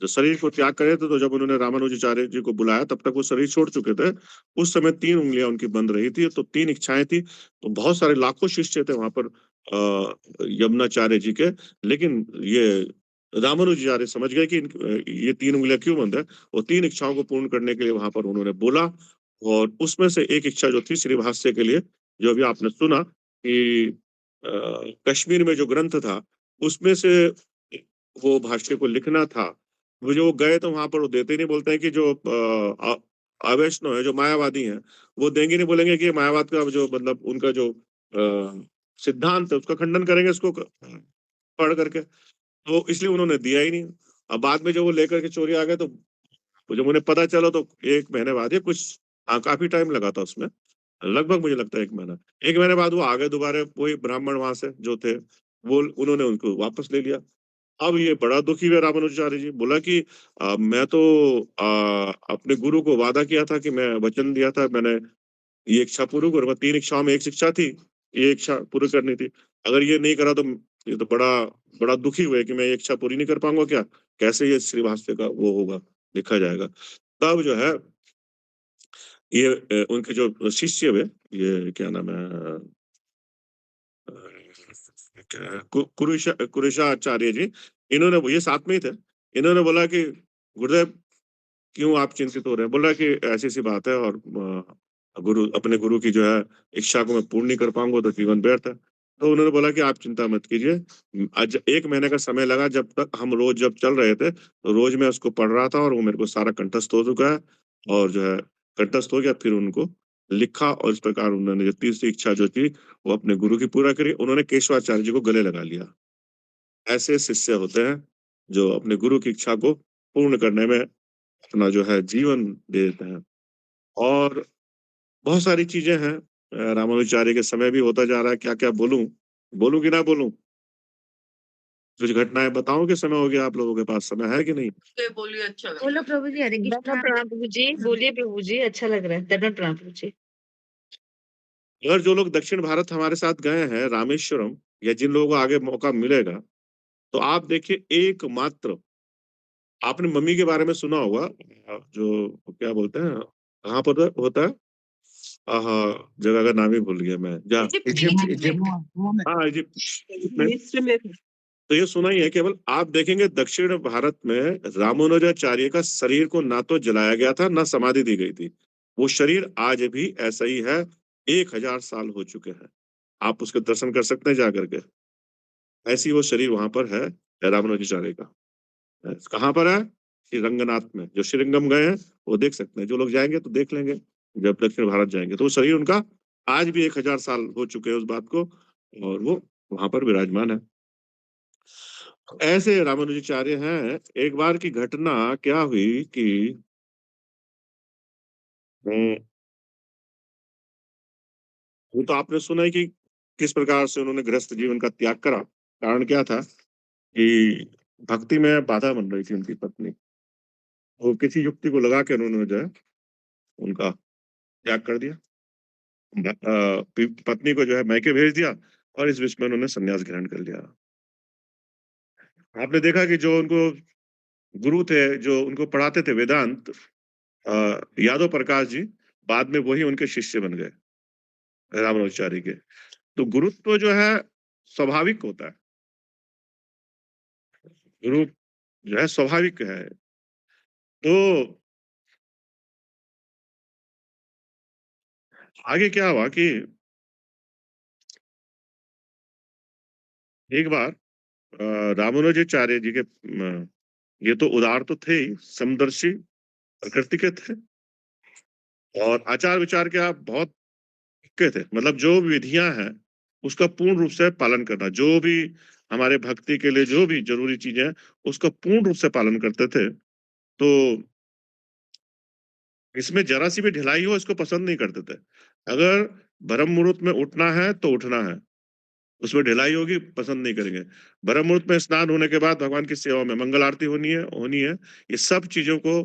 जो शरीर को त्याग करे थे, तो जब उन्होंने रामानुजाचार्य जी को बुलाया तब तक वो शरीर छोड़ चुके थे। उस समय 3 उंगलियां उनकी बंद रही थी, तो 3 इच्छाएं थी। तो बहुत सारे लाखों शिष्य थे वहां पर यमुनाचार्य जी के। लेकिन ये रामानुजाचार्य समझ गए कि ये 3 उंगलियां क्यों बंद है। वो 3 इच्छाओं को पूर्ण करने के लिए वहां पर उन्होंने बोला। और उसमें से एक इच्छा जो थी श्री भाष्य के लिए, जो अभी आपने सुना कि कश्मीर में जो ग्रंथ था उसमें से वो भाष्य को लिखना था। वो जो गए तो वहां पर वो देते नहीं, बोलते हैं कि जो अवैष्णव है, जो मायावादी हैं, वो देंगे नहीं, बोलेंगे कि ये मायावाद का जो मतलब उनका जो सिद्धांत है उसका खंडन करेंगे इसको पढ़ करके। तो इसलिए उन्होंने दिया ही नहीं। अब बाद में जब वो लेकर के चोरी आ गए, तो जब उन्हें पता चला तो 1 महीने बाद या कुछ, हाँ काफी टाइम लगा था उसमें, लगभग मुझे लगता है 1 महीना। 1 महीने बाद वो आ गए दोबारा, वही ब्राह्मण वहां से जो थे, वो उन्होंने उनको वापस ले लिया। अब ये बड़ा दुखी हुए रामानुजाचार्य जी, बोला कि मैं तो अपने गुरु को वादा किया था कि मैं वचन दिया था, मैंने ये इच्छा पूरी करूंगा। 3 इच्छाओं में एक शिक्षा थी, ये इच्छा पूरी करनी थी। अगर ये नहीं करा तो ये तो बड़ा बड़ा दुखी हुए कि मैं ये इच्छा पूरी नहीं कर पाऊंगा क्या, कैसे ये श्री भाष्य का वो होगा, लिखा जाएगा। तब जो है ये उनके जो शिष्य हुए, ये क्या नाम है, कुरुशाचार्य जी, इन्होंने, ये साथ में ही थे, इन्होंने बोला कि गुरुदेव क्यों आप चिंतित हो रहे हैं। बोल रहा है कि ऐसी सी बात है, और गुरु अपने गुरु की जो है इच्छा को मैं पूर्ण नहीं कर पाऊंगा तो जीवन व्यर्थ है। तो उन्होंने बोला कि आप चिंता मत कीजिए। आज 1 महीने का समय लगा, जब तक हम रोज जब चल रहे थे तो रोज मैं उसको पढ़ रहा था, और वो मेरे को सारा कंठस्थ हो चुका है। और जो है कंठस्थ हो गया, फिर उनको लिखा, और इस प्रकार उन्होंने जो तीसरी इच्छा जो थी वो अपने गुरु की पूरा करी। उन्होंने केशवाचार्य जी को गले लगा लिया। ऐसे शिष्य होते हैं जो अपने गुरु की इच्छा को पूर्ण करने में अपना जो है जीवन दे देते हैं। और बहुत सारी चीजें हैं, रामानुजाचार्य के समय भी होता जा रहा है, क्या क्या बोलूं, बोलूं कि ना बोलूं। कुछ घटनाएं बताऊं कि समय हो गया, आप लोगों के पास समय है कि नहीं। बोलिए, अच्छा लगा। बोलो प्रभु जी, हरे कृष्णा। दंडवत प्रणाम प्रभु जी, बोलिए प्रभु जी, अच्छा लग रहा है। दंडवत प्रणाम प्रभु जी। अगर जो लोग दक्षिण भारत हमारे साथ गए हैं रामेश्वरम, या जिन लोगों को आगे मौका मिलेगा, तो आप देखिए एकमात्र, आपने मम्मी के बारे में सुना होगा, जो क्या बोलते हैं, कहाँ पर होता है, जगह का नाम ही भूल गया मैं, जहाँ, इजिप्ट इजिप्ट हाँ इजिप्ट में। मिस्र में थे। तो ये सुना ही है। केवल आप देखेंगे दक्षिण भारत में रामानुजाचार्य का शरीर को ना तो जलाया गया था, ना समाधि दी गई थी। वो शरीर आज भी ऐसा ही है। 1000 साल हो चुके हैं, आप उसके दर्शन कर सकते हैं जाकर के। ऐसी वो शरीर वहां पर है रामानुजाचार्य का। कहाँ पर है, श्री रंगनाथ में। जो श्रीरंगम गए हैं वो देख सकते हैं, जो लोग जाएंगे तो देख लेंगे। जब दक्षिण भारत जाएंगे तो वो शरीर उनका आज भी 1000 साल हो चुके हैं उस बात को, और वो वहां पर विराजमान है। ऐसे रामानुजाचार्य हैं। एक बार की घटना क्या हुई कि हम्म, वो तो आपने सुना है कि किस प्रकार से उन्होंने गृहस्थ जीवन का त्याग करा। कारण क्या था कि भक्ति में बाधा बन रही थी उनकी पत्नी। वो किसी युक्ति को लगा के उन्होंने जो है उनका त्याग कर दिया। पत्नी को जो है मैके भेज दिया, और इस बीच में उन्होंने संन्यास ग्रहण कर लिया। आपने देखा कि जो उनको गुरु थे, जो उनको पढ़ाते थे वेदांत, यादव प्रकाश जी, बाद में वही उनके शिष्य बन गए रामानुजाचार्य के। तो गुरुत्व जो है स्वाभाविक होता है, गुरु जो है स्वाभाविक है। तो आगे क्या हुआ कि एक बार रामानुजाचार्य जी के ये तो उदार तो थे ही, समदर्शी प्रकृति के थे, और आचार विचार के आप बहुत पक्के थे। मतलब जो विधियां हैं उसका पूर्ण रूप से पालन करना, जो भी हमारे भक्ति के लिए जो भी जरूरी चीजें हैं उसका पूर्ण रूप से पालन करते थे। तो इसमें जरा सी भी ढिलाई हो इसको पसंद नहीं करते थे। अगर ब्रह्म मुहूर्त में उठना है तो उठना है, उसमें ढिलाई होगी पसंद नहीं करेंगे। ब्रह्म मुहूर्त में स्नान होने के बाद भगवान की सेवा में मंगल आरती होनी है। ये सब चीजों को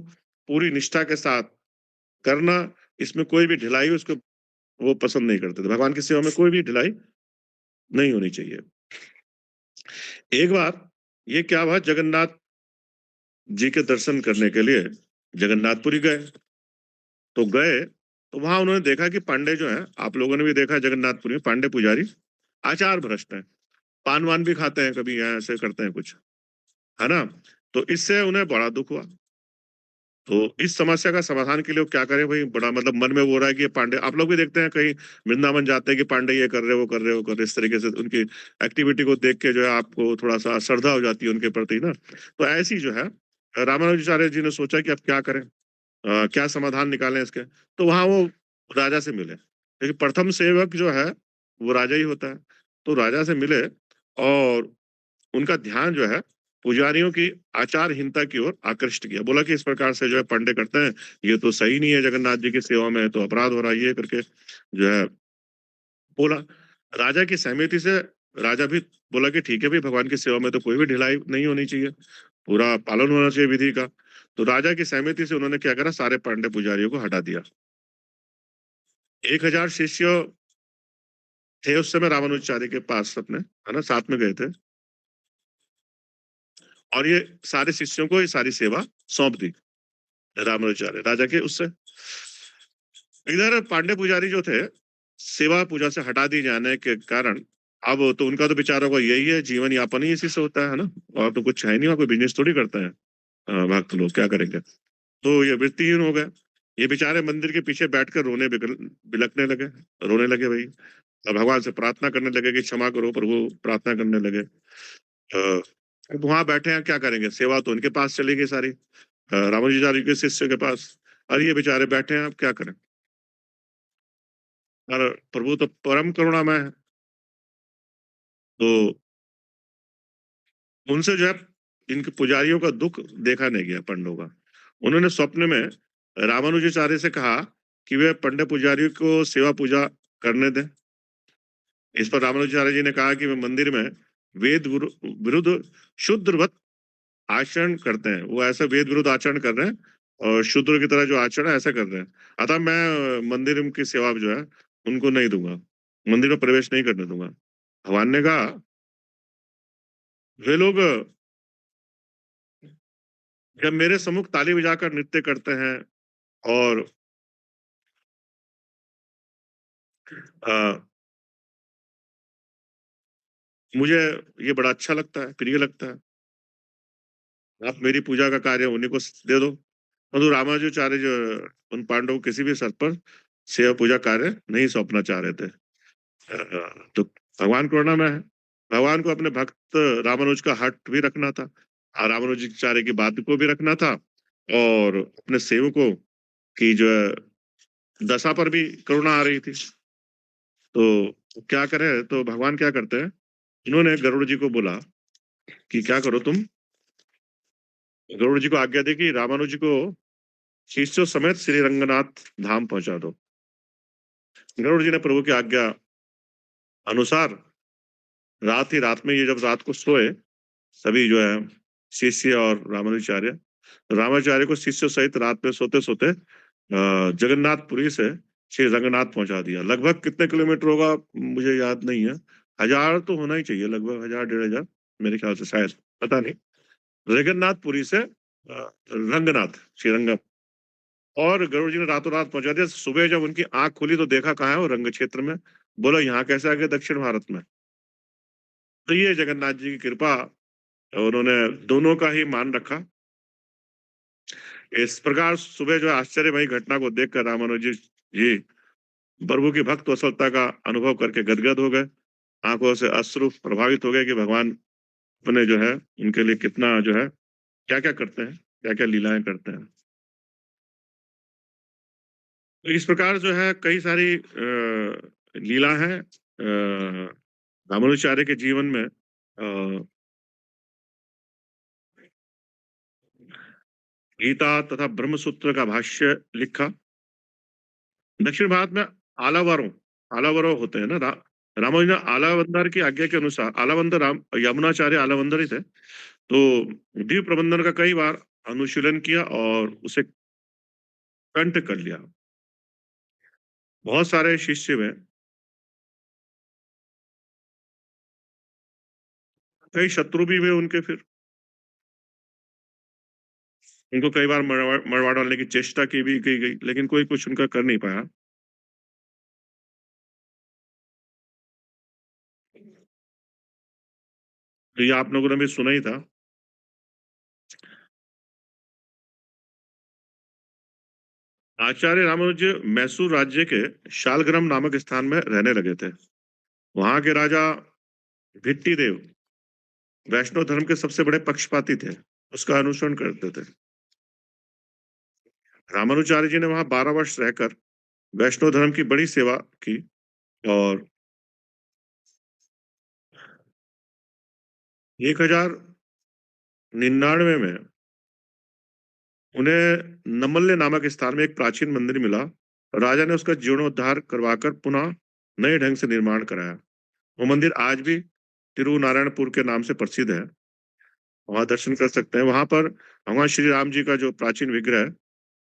पूरी निष्ठा के साथ करना, इसमें कोई भी ढिलाई उसको वो पसंद नहीं करते थे। भगवान की सेवा में कोई भी ढिलाई नहीं होनी चाहिए। एक बार ये क्या हुआ, जगन्नाथ जी के दर्शन करने के लिए जगन्नाथपुरी गए। तो गए तो वहां उन्होंने देखा कि पांडे जो है, आप लोगों ने भी देखा जगन्नाथपुरी में पांडे पुजारी आचार भ्रष्ट है, पान वान भी खाते हैं, कभी ऐसे करते हैं कुछ, है ना। तो इससे उन्हें बड़ा दुख हुआ। तो इस समस्या का समाधान के लिए वो क्या करें भाई, बड़ा मतलब मन में वो रहा है कि ये पांडे, आप लोग भी देखते हैं कहीं वृंदावन जाते हैं कि पांडे ये कर रहे वो कर रहे वो कर रहे, इस तरीके से उनकी एक्टिविटी को देख के जो है आपको थोड़ा सा श्रद्धा हो जाती है उनके प्रति ना। तो ऐसी जो है रामानुजाचार्य जी ने सोचा कि अब क्या करें, क्या समाधान निकालें इसके। तो वहां वो राजा से मिले, लेकिन प्रथम सेवक जो है वो राजा ही होता है। तो राजा से मिले और उनका ध्यान जो है पुजारियों की आचारहीनता की ओर आकृष्ट किया। बोला कि इस प्रकार से जो है पंडे करते हैं, ये तो सही नहीं है, जगन्नाथ जी की सेवा में तो अपराध हो रहा है, ये करके जो है बोला। राजा की सहमति से राजा भी बोला कि ठीक है भाई, भगवान की सेवा में तो कोई भी ढिलाई नहीं होनी चाहिए, पूरा पालन होना चाहिए विधि का। तो राजा की सहमति से उन्होंने क्या करा, सारे पांडे पुजारियों को हटा दिया। 1000 शिष्य थे उस समय रामानुजाचार्य के पास अपने, है ना, साथ में गए थे। और ये सारे शिष्यों को ये सारी सेवा सौंप दी रामानुजाचार्य राजा के उससे। इधर पांडे पुजारी जो थे, सेवा पूजा से हटा दी जाने के कारण अब तो उनका तो बेचारों का यही है, जीवन यापन ही इसी से होता है ना, और तो कुछ है नहीं, और कोई बिजनेस थोड़ी करते हैं। भक्त लोग क्या करेंगे, तो ये वृत्तिहीन हो गए। ये बेचारे मंदिर के पीछे बैठकर बिलखने लगे, रोने लगे भाई। अब भगवान से प्रार्थना करने लगे कि क्षमा करो प्रभु, प्रार्थना करने लगे। अब वहां बैठे हैं, क्या करेंगे, सेवा तो उनके पास चली गई सारी, रामानुजाचार्य के शिष्य के पास। और ये बेचारे बैठे हैं, अब क्या करें। और प्रभु तो परम करुणामय है, तो उनसे जो है इनके पुजारियों का दुख देखा नहीं गया पंडों का। उन्होंने स्वप्न में रामानुजाचार्य से कहा कि वे पंडे पुजारियों को सेवा पूजा करने दें। इस पर रामानुजाचार्य जी ने कहा कि वे मंदिर में वेद विरुद्ध शुद्रवत आचरण करते हैं, वो ऐसा वेद विरुद्ध आचरण कर रहे हैं और शूद्र की तरह जो आचरण है ऐसा कर रहे हैं। अतः मैं मंदिर की सेवा जो है उनको नहीं दूंगा, मंदिर में प्रवेश नहीं करने दूंगा। भगवान ने कहा वे लोग जब मेरे सम्मुख ताली बजाकर नृत्य करते हैं और आ, मुझे ये बड़ा अच्छा लगता है, प्रिय लगता है, आप मेरी पूजा का कार्य उन्हीं को दे दो। परंतु रामानुजाचार्य जो उन पांडवों को किसी भी स्तर पर सेवा पूजा कार्य नहीं सौंपना चाह रहे थे। तो भगवान करुणा में है, भगवान को अपने भक्त रामानुज का हट भी रखना था और रामानुजाचार्य की बात को भी रखना था, और अपने सेवकों की जो है दशा पर भी करुणा आ रही थी। तो क्या करें, तो भगवान क्या करते हैं, इन्होंने गरुड़ जी को बोला कि क्या करो तुम, गरुड़ जी को आज्ञा दी कि रामानुज जी को शिष्यों समेत श्री रंगनाथ धाम पहुंचा दो। गरुड़ जी ने प्रभु की आज्ञा अनुसार रात ही रात में, ये जब रात को सोए सभी जो है शिष्य और रामानुजाचार्य, रामाचार्य को शिष्य सहित रात में सोते सोते जगन्नाथपुरी से श्री रंगनाथ पहुंचा दिया। लगभग कितने किलोमीटर होगा मुझे याद नहीं है, 1000 तो होना ही चाहिए, लगभग 1000 1500 मेरे ख्याल से, शायद, पता नहीं। जगन्नाथपुरी से रंगनाथ, श्रीरंगम। और गरुड़ जी ने रातों रात पहुंचा दिया। सुबह जब उनकी आंख खुली तो देखा कहाँ है, वो रंग क्षेत्र में। बोला यहाँ कैसे आ गए दक्षिण भारत में। तो ये जगन्नाथ जी की कृपा, उन्होंने दोनों का ही मान रखा। इस प्रकार सुबह जो आश्चर्यमयी घटना को देखकर रामानुज जी प्रभु की भक्त वत्सलता का अनुभव करके गदगद हो गए, आंखों से अश्रु प्रभावित हो गए कि भगवान अपने जो है उनके लिए कितना जो है क्या क्या करते हैं, क्या क्या लीलाएं करते हैं। तो इस प्रकार जो है कई सारी लीला है रामानुजाचार्य के जीवन में। गीता तथा ब्रह्मसूत्र का भाष्य लिखा। दक्षिण भारत में आलावारों आलावरो होते हैं ना, रामानुज ने आलावंदर की आज्ञा के अनुसार, आलावंदर राम यमुनाचार्य आलावंदर ही थे, तो द्वीप प्रबंधन का कई बार अनुशीलन किया और उसे कंठ कर लिया। बहुत सारे शिष्य में कई शत्रु भी हुए उनके, फिर उनको कई बार मरवा डालने की चेष्टा की गई, लेकिन कोई कुछ उनका कर नहीं पाया। तो ये आप लोगों ने भी सुना ही था। आचार्य रामानुज मैसूर राज्य के शालग्राम नामक स्थान में रहने लगे थे। वहां के राजा भिट्टी देव वैष्णव धर्म के सबसे बड़े पक्षपाती थे, उसका अनुसरण करते थे। रामानुजाचार्य जी ने वहां 12 वर्ष रहकर वैष्णव धर्म की बड़ी सेवा की और 1099 में उन्हें नमल्ले नामक स्थान में एक प्राचीन मंदिर मिला। राजा ने उसका जीर्णोद्धार करवाकर पुनः नए ढंग से निर्माण कराया। वो मंदिर आज भी तिरुनारायणपुर के नाम से प्रसिद्ध है, वहां दर्शन कर सकते हैं। वहां पर भगवान श्री राम जी का जो प्राचीन विग्रह है,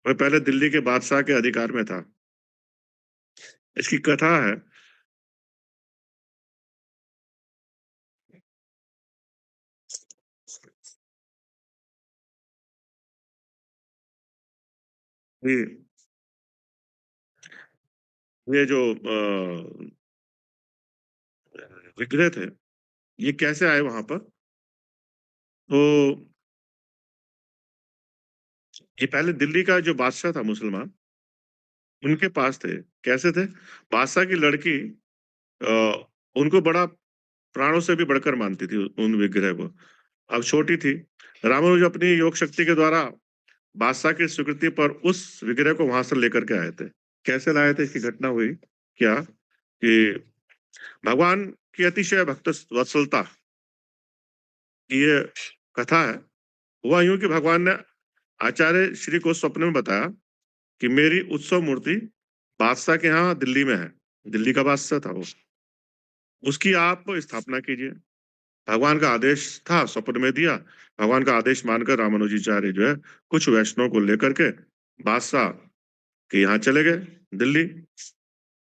वह पहले दिल्ली के बादशाह के अधिकार में था। इसकी कथा है कि ये जो विग्रह थे, ये कैसे आए वहां पर। तो ये पहले दिल्ली का जो बादशाह था मुसलमान, उनके पास थे। कैसे थे? बादशाह की लड़की उनको बड़ा प्राणों से भी बढ़कर मानती थी उन विग्रह को। अब छोटी थी, रामानुज अपनी योग शक्ति के द्वारा बादशाह की स्वीकृति पर उस विग्रह को वहां से लेकर के आए थे। कैसे लाए थे, इसकी घटना हुई क्या कि भगवान की अतिशय भक्त वत्सलता की ये कथा है। हुआ यूं कि भगवान ने आचार्य श्री को स्वप्न में बताया कि मेरी उत्सव मूर्ति बादशाह के यहाँ दिल्ली में है, दिल्ली का बादशाह था वो, उसकी आप स्थापना कीजिए। भगवान का आदेश था, स्वप्न में दिया। भगवान का आदेश मानकर रामानुजाचार्य जो है कुछ वैष्णव को लेकर के बादशाह के यहाँ चले गए दिल्ली।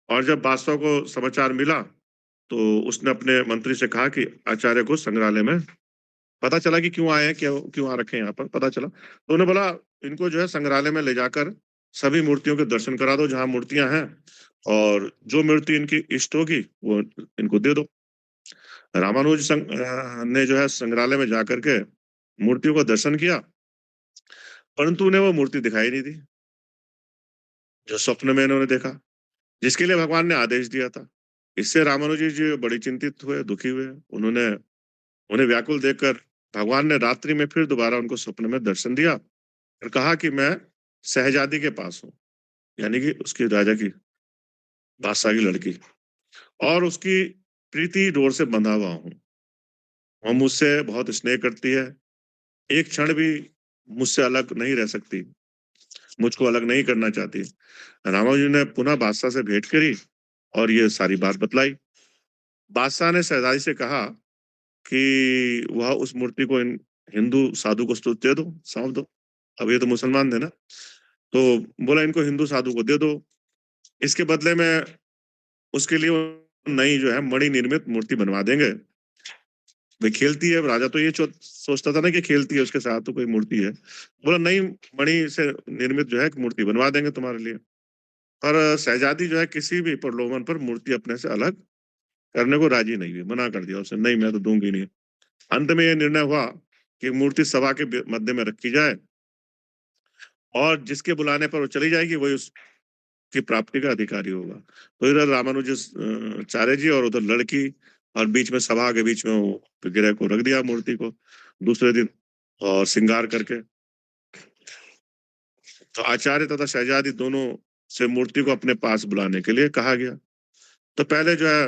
और जब बादशाह को समाचार मिला तो उसने अपने मंत्री से कहा कि आचार्य को संग्रहालय में, पता चला कि क्यों आए हैं, क्यों क्यों आ रखे हैं यहाँ पर, पता चला तो उन्होंने बोला इनको जो है संग्रहालय में ले जाकर सभी मूर्तियों के दर्शन करा दो जहां मूर्तियां हैं, और जो मूर्ति इनकी इष्ट होगी वो इनको दे दो। रामानुज ने जो है संग्रहालय में जाकर के मूर्तियों का दर्शन किया, परंतु उन्हें वो मूर्ति दिखाई नहीं दी जो स्वप्न में इन्होंने देखा, जिसके लिए भगवान ने आदेश दिया था। इससे रामानुजी जी बड़ी चिंतित हुए, दुखी हुए। उन्होंने उन्हें व्याकुल देखकर भगवान ने रात्रि में फिर दोबारा उनको स्वप्न में दर्शन दिया और कहा कि मैं शहजादी के पास हूँ, यानी कि उसकी राजा की, बादशाह की लड़की, और उसकी प्रीति डोर से बंधा हुआ हूँ। वह मुझसे बहुत स्नेह करती है, एक क्षण भी मुझसे अलग नहीं रह सकती, मुझको अलग नहीं करना चाहती। रामानुजी ने पुनः बादशाह से भेंट करी और ये सारी बात बतलाई। बादशाह ने शहजादी से कहा कि वह उस मूर्ति को इन हिंदू साधु को तो दे दो, सौंप दो। अब ये तो मुसलमान थे ना, तो बोला इनको हिंदू साधु को दे दो, इसके बदले में उसके लिए वो नई जो है मणि निर्मित मूर्ति बनवा देंगे। भाई खेलती है, राजा तो ये सोचता था ना कि खेलती है, उसके साथ तो कोई मूर्ति है। बोला नई मणि से निर्मित जो है एक मूर्ति बनवा देंगे तुम्हारे लिए। पर शहजादी जो है किसी भी प्रलोभन पर मूर्ति अपने से अलग करने को राजी नहीं हुई, मना कर दिया उसने, नहीं मैं तो दूंगी नहीं। अंत में यह निर्णय हुआ कि मूर्ति सभा के मध्य में रखी जाए और जिसके बुलाने पर वो चली जाएगी वही उसकी प्राप्ति का अधिकारी होगा। तो इधर रामानुजाचार्य जी और उधर लड़की, और बीच में सभा के बीच में वो विग्रह को रख दिया, मूर्ति को दूसरे दिन, और श्रृंगार करके। तो आचार्य तथा शहजादी दोनों से मूर्ति को अपने पास बुलाने के लिए कहा गया। तो पहले जो है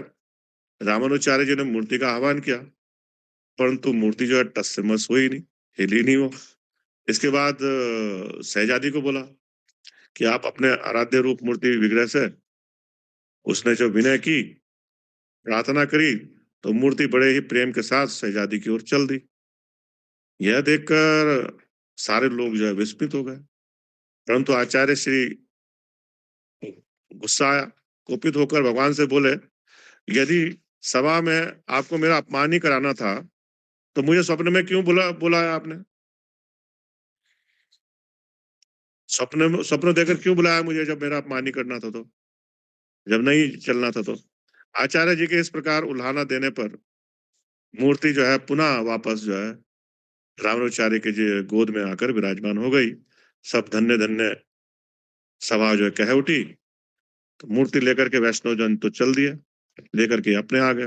रामानुजाचार्य जी ने मूर्ति का आह्वान किया, परंतु मूर्ति जो है टस से मस हुई नहीं, हिली नहीं वो। इसके बाद शहजादी को बोला कि आप अपने आराध्य रूप मूर्ति विग्रह से उसने जो विनय की, प्रार्थना करी, तो मूर्ति बड़े ही प्रेम के साथ शहजादी की ओर चल दी। यह देखकर सारे लोग जो है विस्मित हो गए, परंतु आचार्य श्री गुस्सा आया, कुपित होकर भगवान से बोले, यदि सभा में आपको मेरा अपमान ही कराना था, तो मुझे स्वप्न में क्यों बुलाया आपने? स्वप्न देकर क्यों बुलाया मुझे, जब मेरा अपमान ही करना था तो, जब नहीं चलना था तो? आचार्य जी के इस प्रकार उल्हाना देने पर मूर्ति जो है पुनः वापस जो है रामानुचार्य के गोद में आकर विराजमान हो गई। सब धन्य धन्य सभा जो है कह उठी। तो मूर्ति लेकर के वैष्णव जन तो चल दिए, लेकर के अपने आ गए।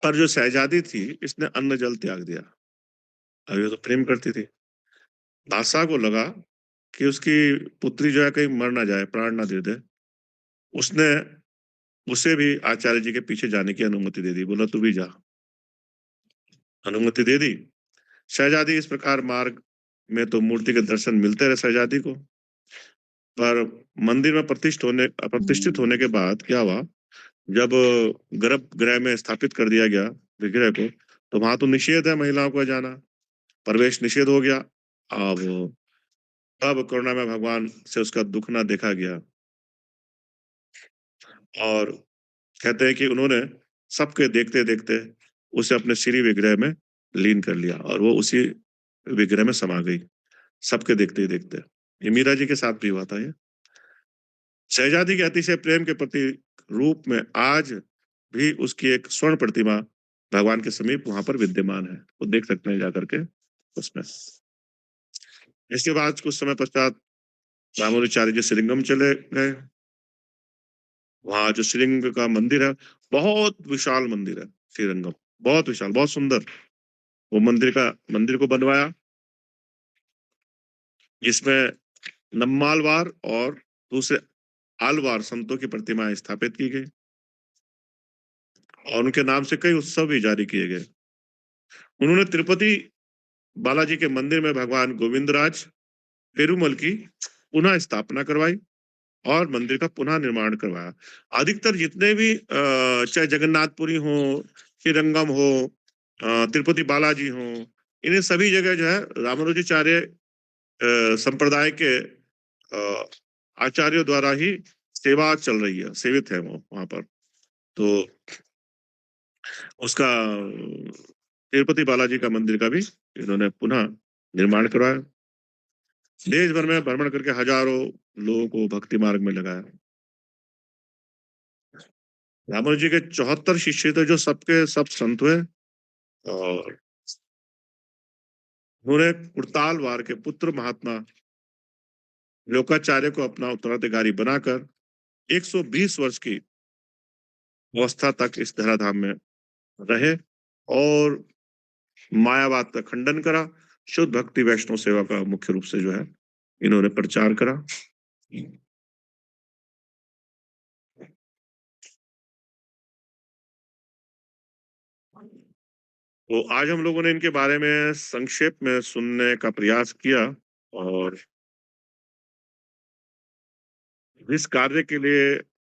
पर जो शहजादी थी, इसने अन्न जल त्याग दिया। अब ये तो प्रेम करती थी। बादशाह को लगा कि उसकी पुत्री जो है कहीं मर ना जाए, प्राण ना दे दे। उसने उसे भी आचार्य जी के पीछे जाने की अनुमति दे दी, बोला तू भी जा। अनुमति दे दी। शहजादी इस प्रकार मार्ग में तो मूर्ति के दर्शन मिलते रहे शहजादी को, पर मंदिर में प्रतिष्ठित होने के बाद क्या हुआ, जब गर्भगृह में स्थापित कर दिया गया विग्रह को, तो वहां तो निषेध है महिलाओं को जाना, प्रवेश निषेध हो गया। अब करुणा में भगवान से उसका दुख ना देखा गया, और कहते हैं कि उन्होंने सबके देखते देखते उसे अपने श्री विग्रह में लीन कर लिया, और वो उसी विग्रह में समा गई, सबके देखते ही देखते। ये मीरा जी के साथ भी हुआ था। ये शहजादी के अतिशय प्रेम के प्रति रूप में आज भी उसकी एक स्वर्ण प्रतिमा भगवान के समीप वहां पर विद्यमान है, वो देख सकते हैं जाकर के उसमें। इसके बाद कुछ समय पश्चात रामानुचार्य जी श्रीरंगम चले गए। वहां जो श्रीरंग का मंदिर है, बहुत विशाल मंदिर है श्रीरंगम, बहुत विशाल, बहुत सुंदर। वो मंदिर को बनवाया, जिसमें नम्मालवार और दूसरे आलवार संतों की प्रतिमाएं स्थापित की गई, और उनके नाम से कई उत्सव भी जारी किए गए। उन्होंने तिरुपति बालाजी के मंदिर में भगवान गोविंदराज पेरुमल की पुनः स्थापना करवाई और मंदिर का पुनः निर्माण करवाया। अधिकतर जितने भी चाहे जगन्नाथपुरी हो, श्रीरंगम हो, तिरुपति बालाजी हो, इन्हें सभी जगह जो है रामानुजाचार्य संप्रदाय के आचार्यों द्वारा ही सेवा चल रही है, सेवित है वो वहां पर। तो उसका तिरुपति बालाजी का मंदिर का भी इन्होंने पुनः निर्माण करवाया। देश भर में भ्रमण करके हजारों लोगों को भक्ति मार्ग में लगाया। रामानुज जी के 74 शिष्य थे, जो सबके सब संत हुए, और उन्होंने कुड़ताल वार के पुत्र महात्मा लोकाचार्य को अपना उत्तराधिकारी बनाकर 120 वर्ष की अवस्था तक इस धराधाम में रहे, और मायावाद का खंडन करा। शुद्ध भक्ति वैष्णव सेवा का मुख्य रूप से जो है इन्होंने प्रचार करा। तो आज हम लोगों ने इनके बारे में संक्षेप में सुनने का प्रयास किया, और इस कार्य के लिए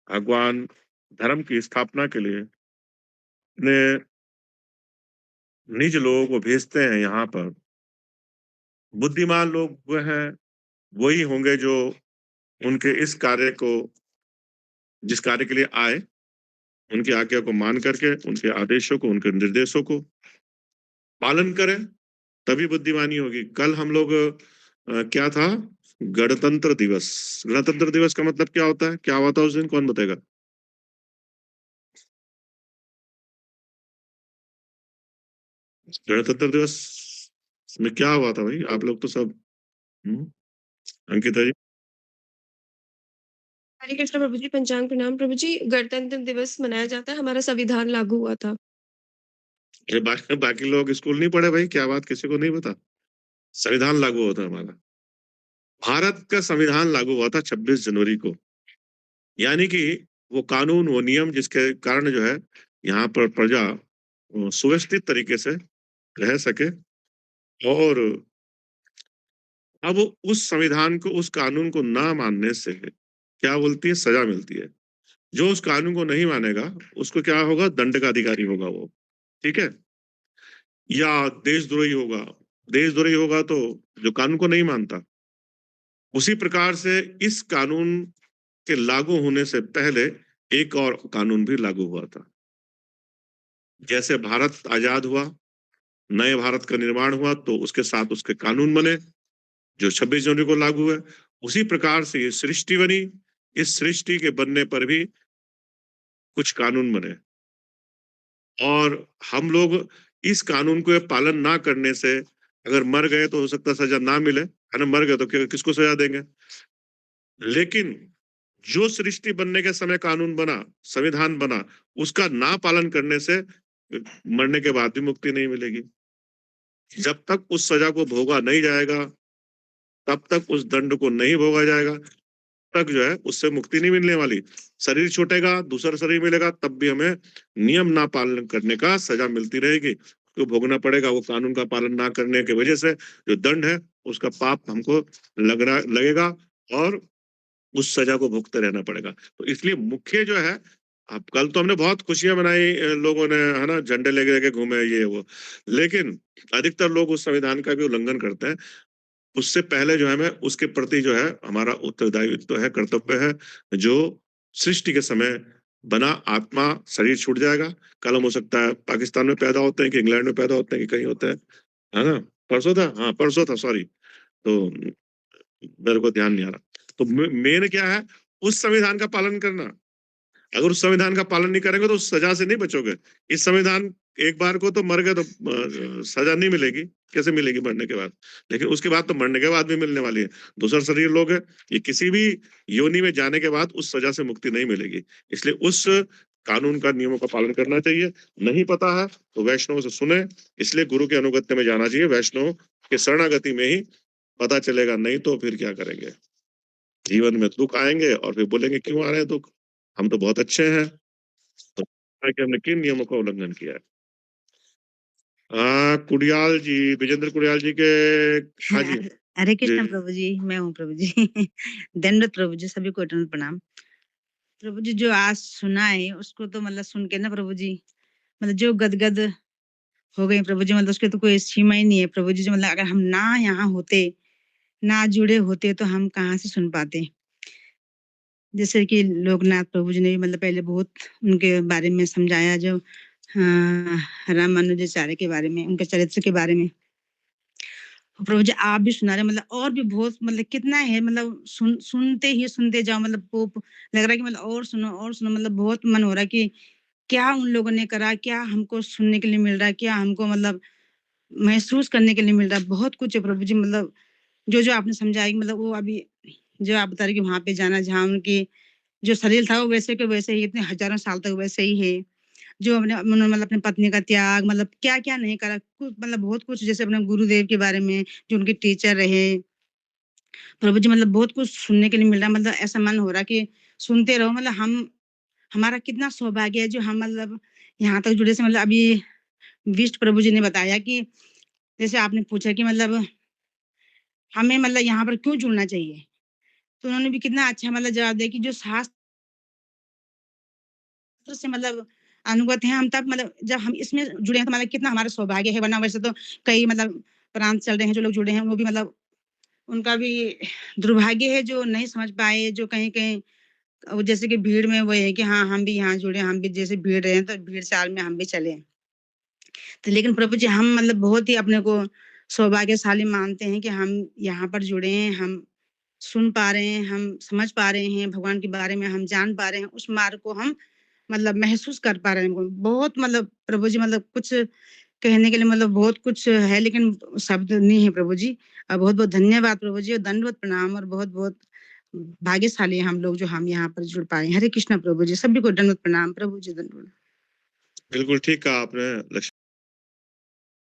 भगवान धर्म की स्थापना के लिए अपने निज लोगों को भेजते हैं यहाँ पर। बुद्धिमान लोग वो हैं, वही होंगे जो उनके इस कार्य को, जिस कार्य के लिए आए, उनकी आज्ञा को मान करके, उनके आदेशों को, उनके निर्देशों को पालन करें, तभी बुद्धिमानी होगी। कल हम लोग क्या था, गणतंत्र दिवस। गणतंत्र दिवस का मतलब क्या होता है, क्या हुआ था उस दिन, कौन बताएगा? गणतंत्र दिवस में क्या हुआ था भाई, आप लोग तो सब अंकिता जी। हरे कृष्ण प्रभु जी, पंचांग प्रणाम प्रभु जी। गणतंत्र दिवस मनाया जाता है, हमारा संविधान लागू हुआ था। अरे बाकी लोग स्कूल नहीं पढ़े भाई, क्या बात, किसी को नहीं पता? संविधान लागू होता है हमारा, भारत का संविधान लागू हुआ था 26 जनवरी को। यानी कि वो कानून, वो नियम जिसके कारण जो है यहाँ पर प्रजा सुव्यवस्थित तरीके से रह सके, और अब उस संविधान को, उस कानून को ना मानने से क्या बोलती है, सजा मिलती है। जो उस कानून को नहीं मानेगा उसको क्या होगा, दंड का अधिकारी होगा वो, ठीक है। या देशद्रोही होगा तो जो कानून को नहीं मानता। उसी प्रकार से इस कानून के लागू होने से पहले एक और कानून भी लागू हुआ था। जैसे भारत आजाद हुआ, नए भारत का निर्माण हुआ, तो उसके साथ उसके कानून बने जो 26 जनवरी को लागू हुए। उसी प्रकार से ये सृष्टि बनी, इस सृष्टि के बनने पर भी कुछ कानून बने और हम लोग इस कानून को पालन ना करने से अगर मर गए तो हो सकता है सजा ना मिले, है ना। मर गए तो किसको सजा देंगे। लेकिन जो सृष्टि बनने के समय कानून बना, संविधान बना, उसका ना पालन करने से मरने के बाद भी मुक्ति नहीं मिलेगी। जब तक उस सजा को भोगा नहीं जाएगा, तब तक उस दंड को नहीं भोगा जाएगा, तक जो है उससे मुक्ति नहीं मिलने वाली। शरीर छूटेगा, दूसरा शरीर मिलेगा, तब भी हमें नियम ना पालन करने का सजा मिलती रहेगी, तो भोगना पड़ेगा। वो कानून का पालन ना करने की वजह से जो दंड है उसका पाप हमको लगेगा और उस सजा को भुगते रहना पड़ेगा। तो इसलिए मुख्य जो है, अब कल तो हमने बहुत खुशियां मनाई, लोगों ने, है ना, झंडे लेके लेके घूमे ये वो, लेकिन अधिकतर लोग उस संविधान का भी उल्लंघन करते हैं। उससे पहले जो है मैं उसके प्रति जो है हमारा उत्तरदायित्व है, कर्तव्य है, जो सृष्टि के समय बना। आत्मा शरीर छूट जाएगा, कल हम हो सकता है पाकिस्तान में पैदा होते हैं कि इंग्लैंड में पैदा होते हैं कि कहीं होते हैं, है ना। परसों था, हाँ परसों था, सॉरी, तो मेरे को ध्यान नहीं आ रहा। तो मेन क्या है, उस संविधान का पालन करना। अगर उस संविधान का पालन नहीं करेंगे तो उस सजा से नहीं बचोगे। इस संविधान, एक बार को तो मर गए तो सजा नहीं मिलेगी, कैसे मिलेगी मरने के बाद, लेकिन उसके बाद तो मरने के बाद भी मिलने वाली है। दूसरा शरीर लोग है, ये किसी भी योनि में जाने के बाद उस सजा से मुक्ति नहीं मिलेगी। इसलिए उस कानून का, नियमों का पालन करना चाहिए। नहीं पता है तो वैष्णव से सुने, इसलिए गुरु के अनुगत्य में जाना चाहिए। वैष्णव के शरणागति में ही पता चलेगा, नहीं तो फिर क्या करेंगे। जीवन में दुख आएंगे और फिर बोलेंगे क्यों आ रहे हैं दुख, हम तो बहुत अच्छे हैं। तो कि हमने किन नियमों का उल्लंघन किया है। कुड़ियाल जी, विजेंद्र कुड़ियाल जी के, हाँ जी हरे कृष्ण जी। प्रभु जी, मैं हूँ प्रभु जी। दंडवत प्रभु जी, सभी को अटल प्रणाम। प्रभु जी जो आज सुना है उसको तो मतलब सुन के ना प्रभु जी, मतलब जो गदगद हो गए प्रभु जी, मतलब उसके तो कोई सीमा ही नहीं है प्रभु जी। जो मतलब अगर हम ना यहाँ होते, ना जुड़े होते तो हम कहाँ से सुन पाते। जैसे कि लोकनाथ प्रभु जी ने भी मतलब पहले बहुत उनके बारे में समझाया, जो रामानुजाचार्य के बारे में, उनके चरित्र के बारे में। प्रभु जी आप भी सुना रहे, मतलब और भी बहुत, मतलब कितना है, मतलब सुनते जाओ, मतलब वो लग रहा है कि मतलब और सुनो, मतलब बहुत मन हो रहा है कि क्या उन लोगों ने करा, क्या हमको सुनने के लिए मिल रहा है, क्या हमको मतलब महसूस करने के लिए मिल रहा है। बहुत कुछ है प्रभु जी, मतलब जो जो आपने समझाया, मतलब वो अभी जो आप बता रहे कि वहां पे जाना, जहाँ उनकी जो शरीर था वो वैसे के वैसे ही, इतने हजारों साल तक वैसे ही है। जो उन्होंने मतलब अपनी पत्नी का त्याग, मतलब क्या क्या नहीं करा, मतलब बहुत कुछ, जैसे अपने गुरुदेव के बारे में, जो उनके टीचर रहे प्रभु जी, मतलब बहुत कुछ सुनने के लिए मिल रहा है। मतलब ऐसा मन हो रहा कि सुनते रहो। मतलब हमारा कितना सौभाग्य है जो हम मतलब यहाँ तक जुड़े से। मतलब अभी विष्ट प्रभु जी ने बताया कि जैसे आपने पूछा कि मतलब हमें मतलब यहाँ पर क्यों जुड़ना चाहिए, तो उन्होंने भी कितना अच्छा मतलब जवाब दिया कि जो शास्त्र से मतलब अनुगत है हम, तब मतलब जब हम इसमें जुड़े हैं तो मतलब कितना हमारा सौभाग्य है। वरना वैसे तो कई मतलब प्रांत चल रहे हैं, जो लोग जुड़े हैं वो भी मतलब उनका भी दुर्भाग्य है जो नहीं समझ पाए, जो कहीं कहीं जैसे कि भीड़ में वो है कि हाँ हम भी यहाँ जुड़े, हम भी जैसे भीड़ रहे हैं तो भीड़ चाल में हम भी चले। तो लेकिन प्रभु जी हम मतलब बहुत ही अपने को सौभाग्यशाली मानते हैं कि हम यहाँ पर जुड़े हैं, हम सुन पा रहे हैं, हम समझ पा रहे हैं, भगवान के बारे में हम जान पा रहे हैं, उस मार्ग को हम मतलब महसूस कर पा रहे हैं। बहुत मतलब प्रभु जी, मतलब कुछ कहने के लिए मतलब बहुत कुछ है, लेकिन शब्द नहीं है प्रभु जी। बहुत बहुत धन्यवाद प्रभु जी, और दंडवत प्रणाम, और बहुत बहुत भाग्यशाली हैं हम लोग जो हम यहाँ पर जुड़ पाए। हरे कृष्ण प्रभु जी, सभी को दंडवत प्रणाम प्रभु जी, दंडवत। बिल्कुल ठीक कहा आपने लक्ष्मी।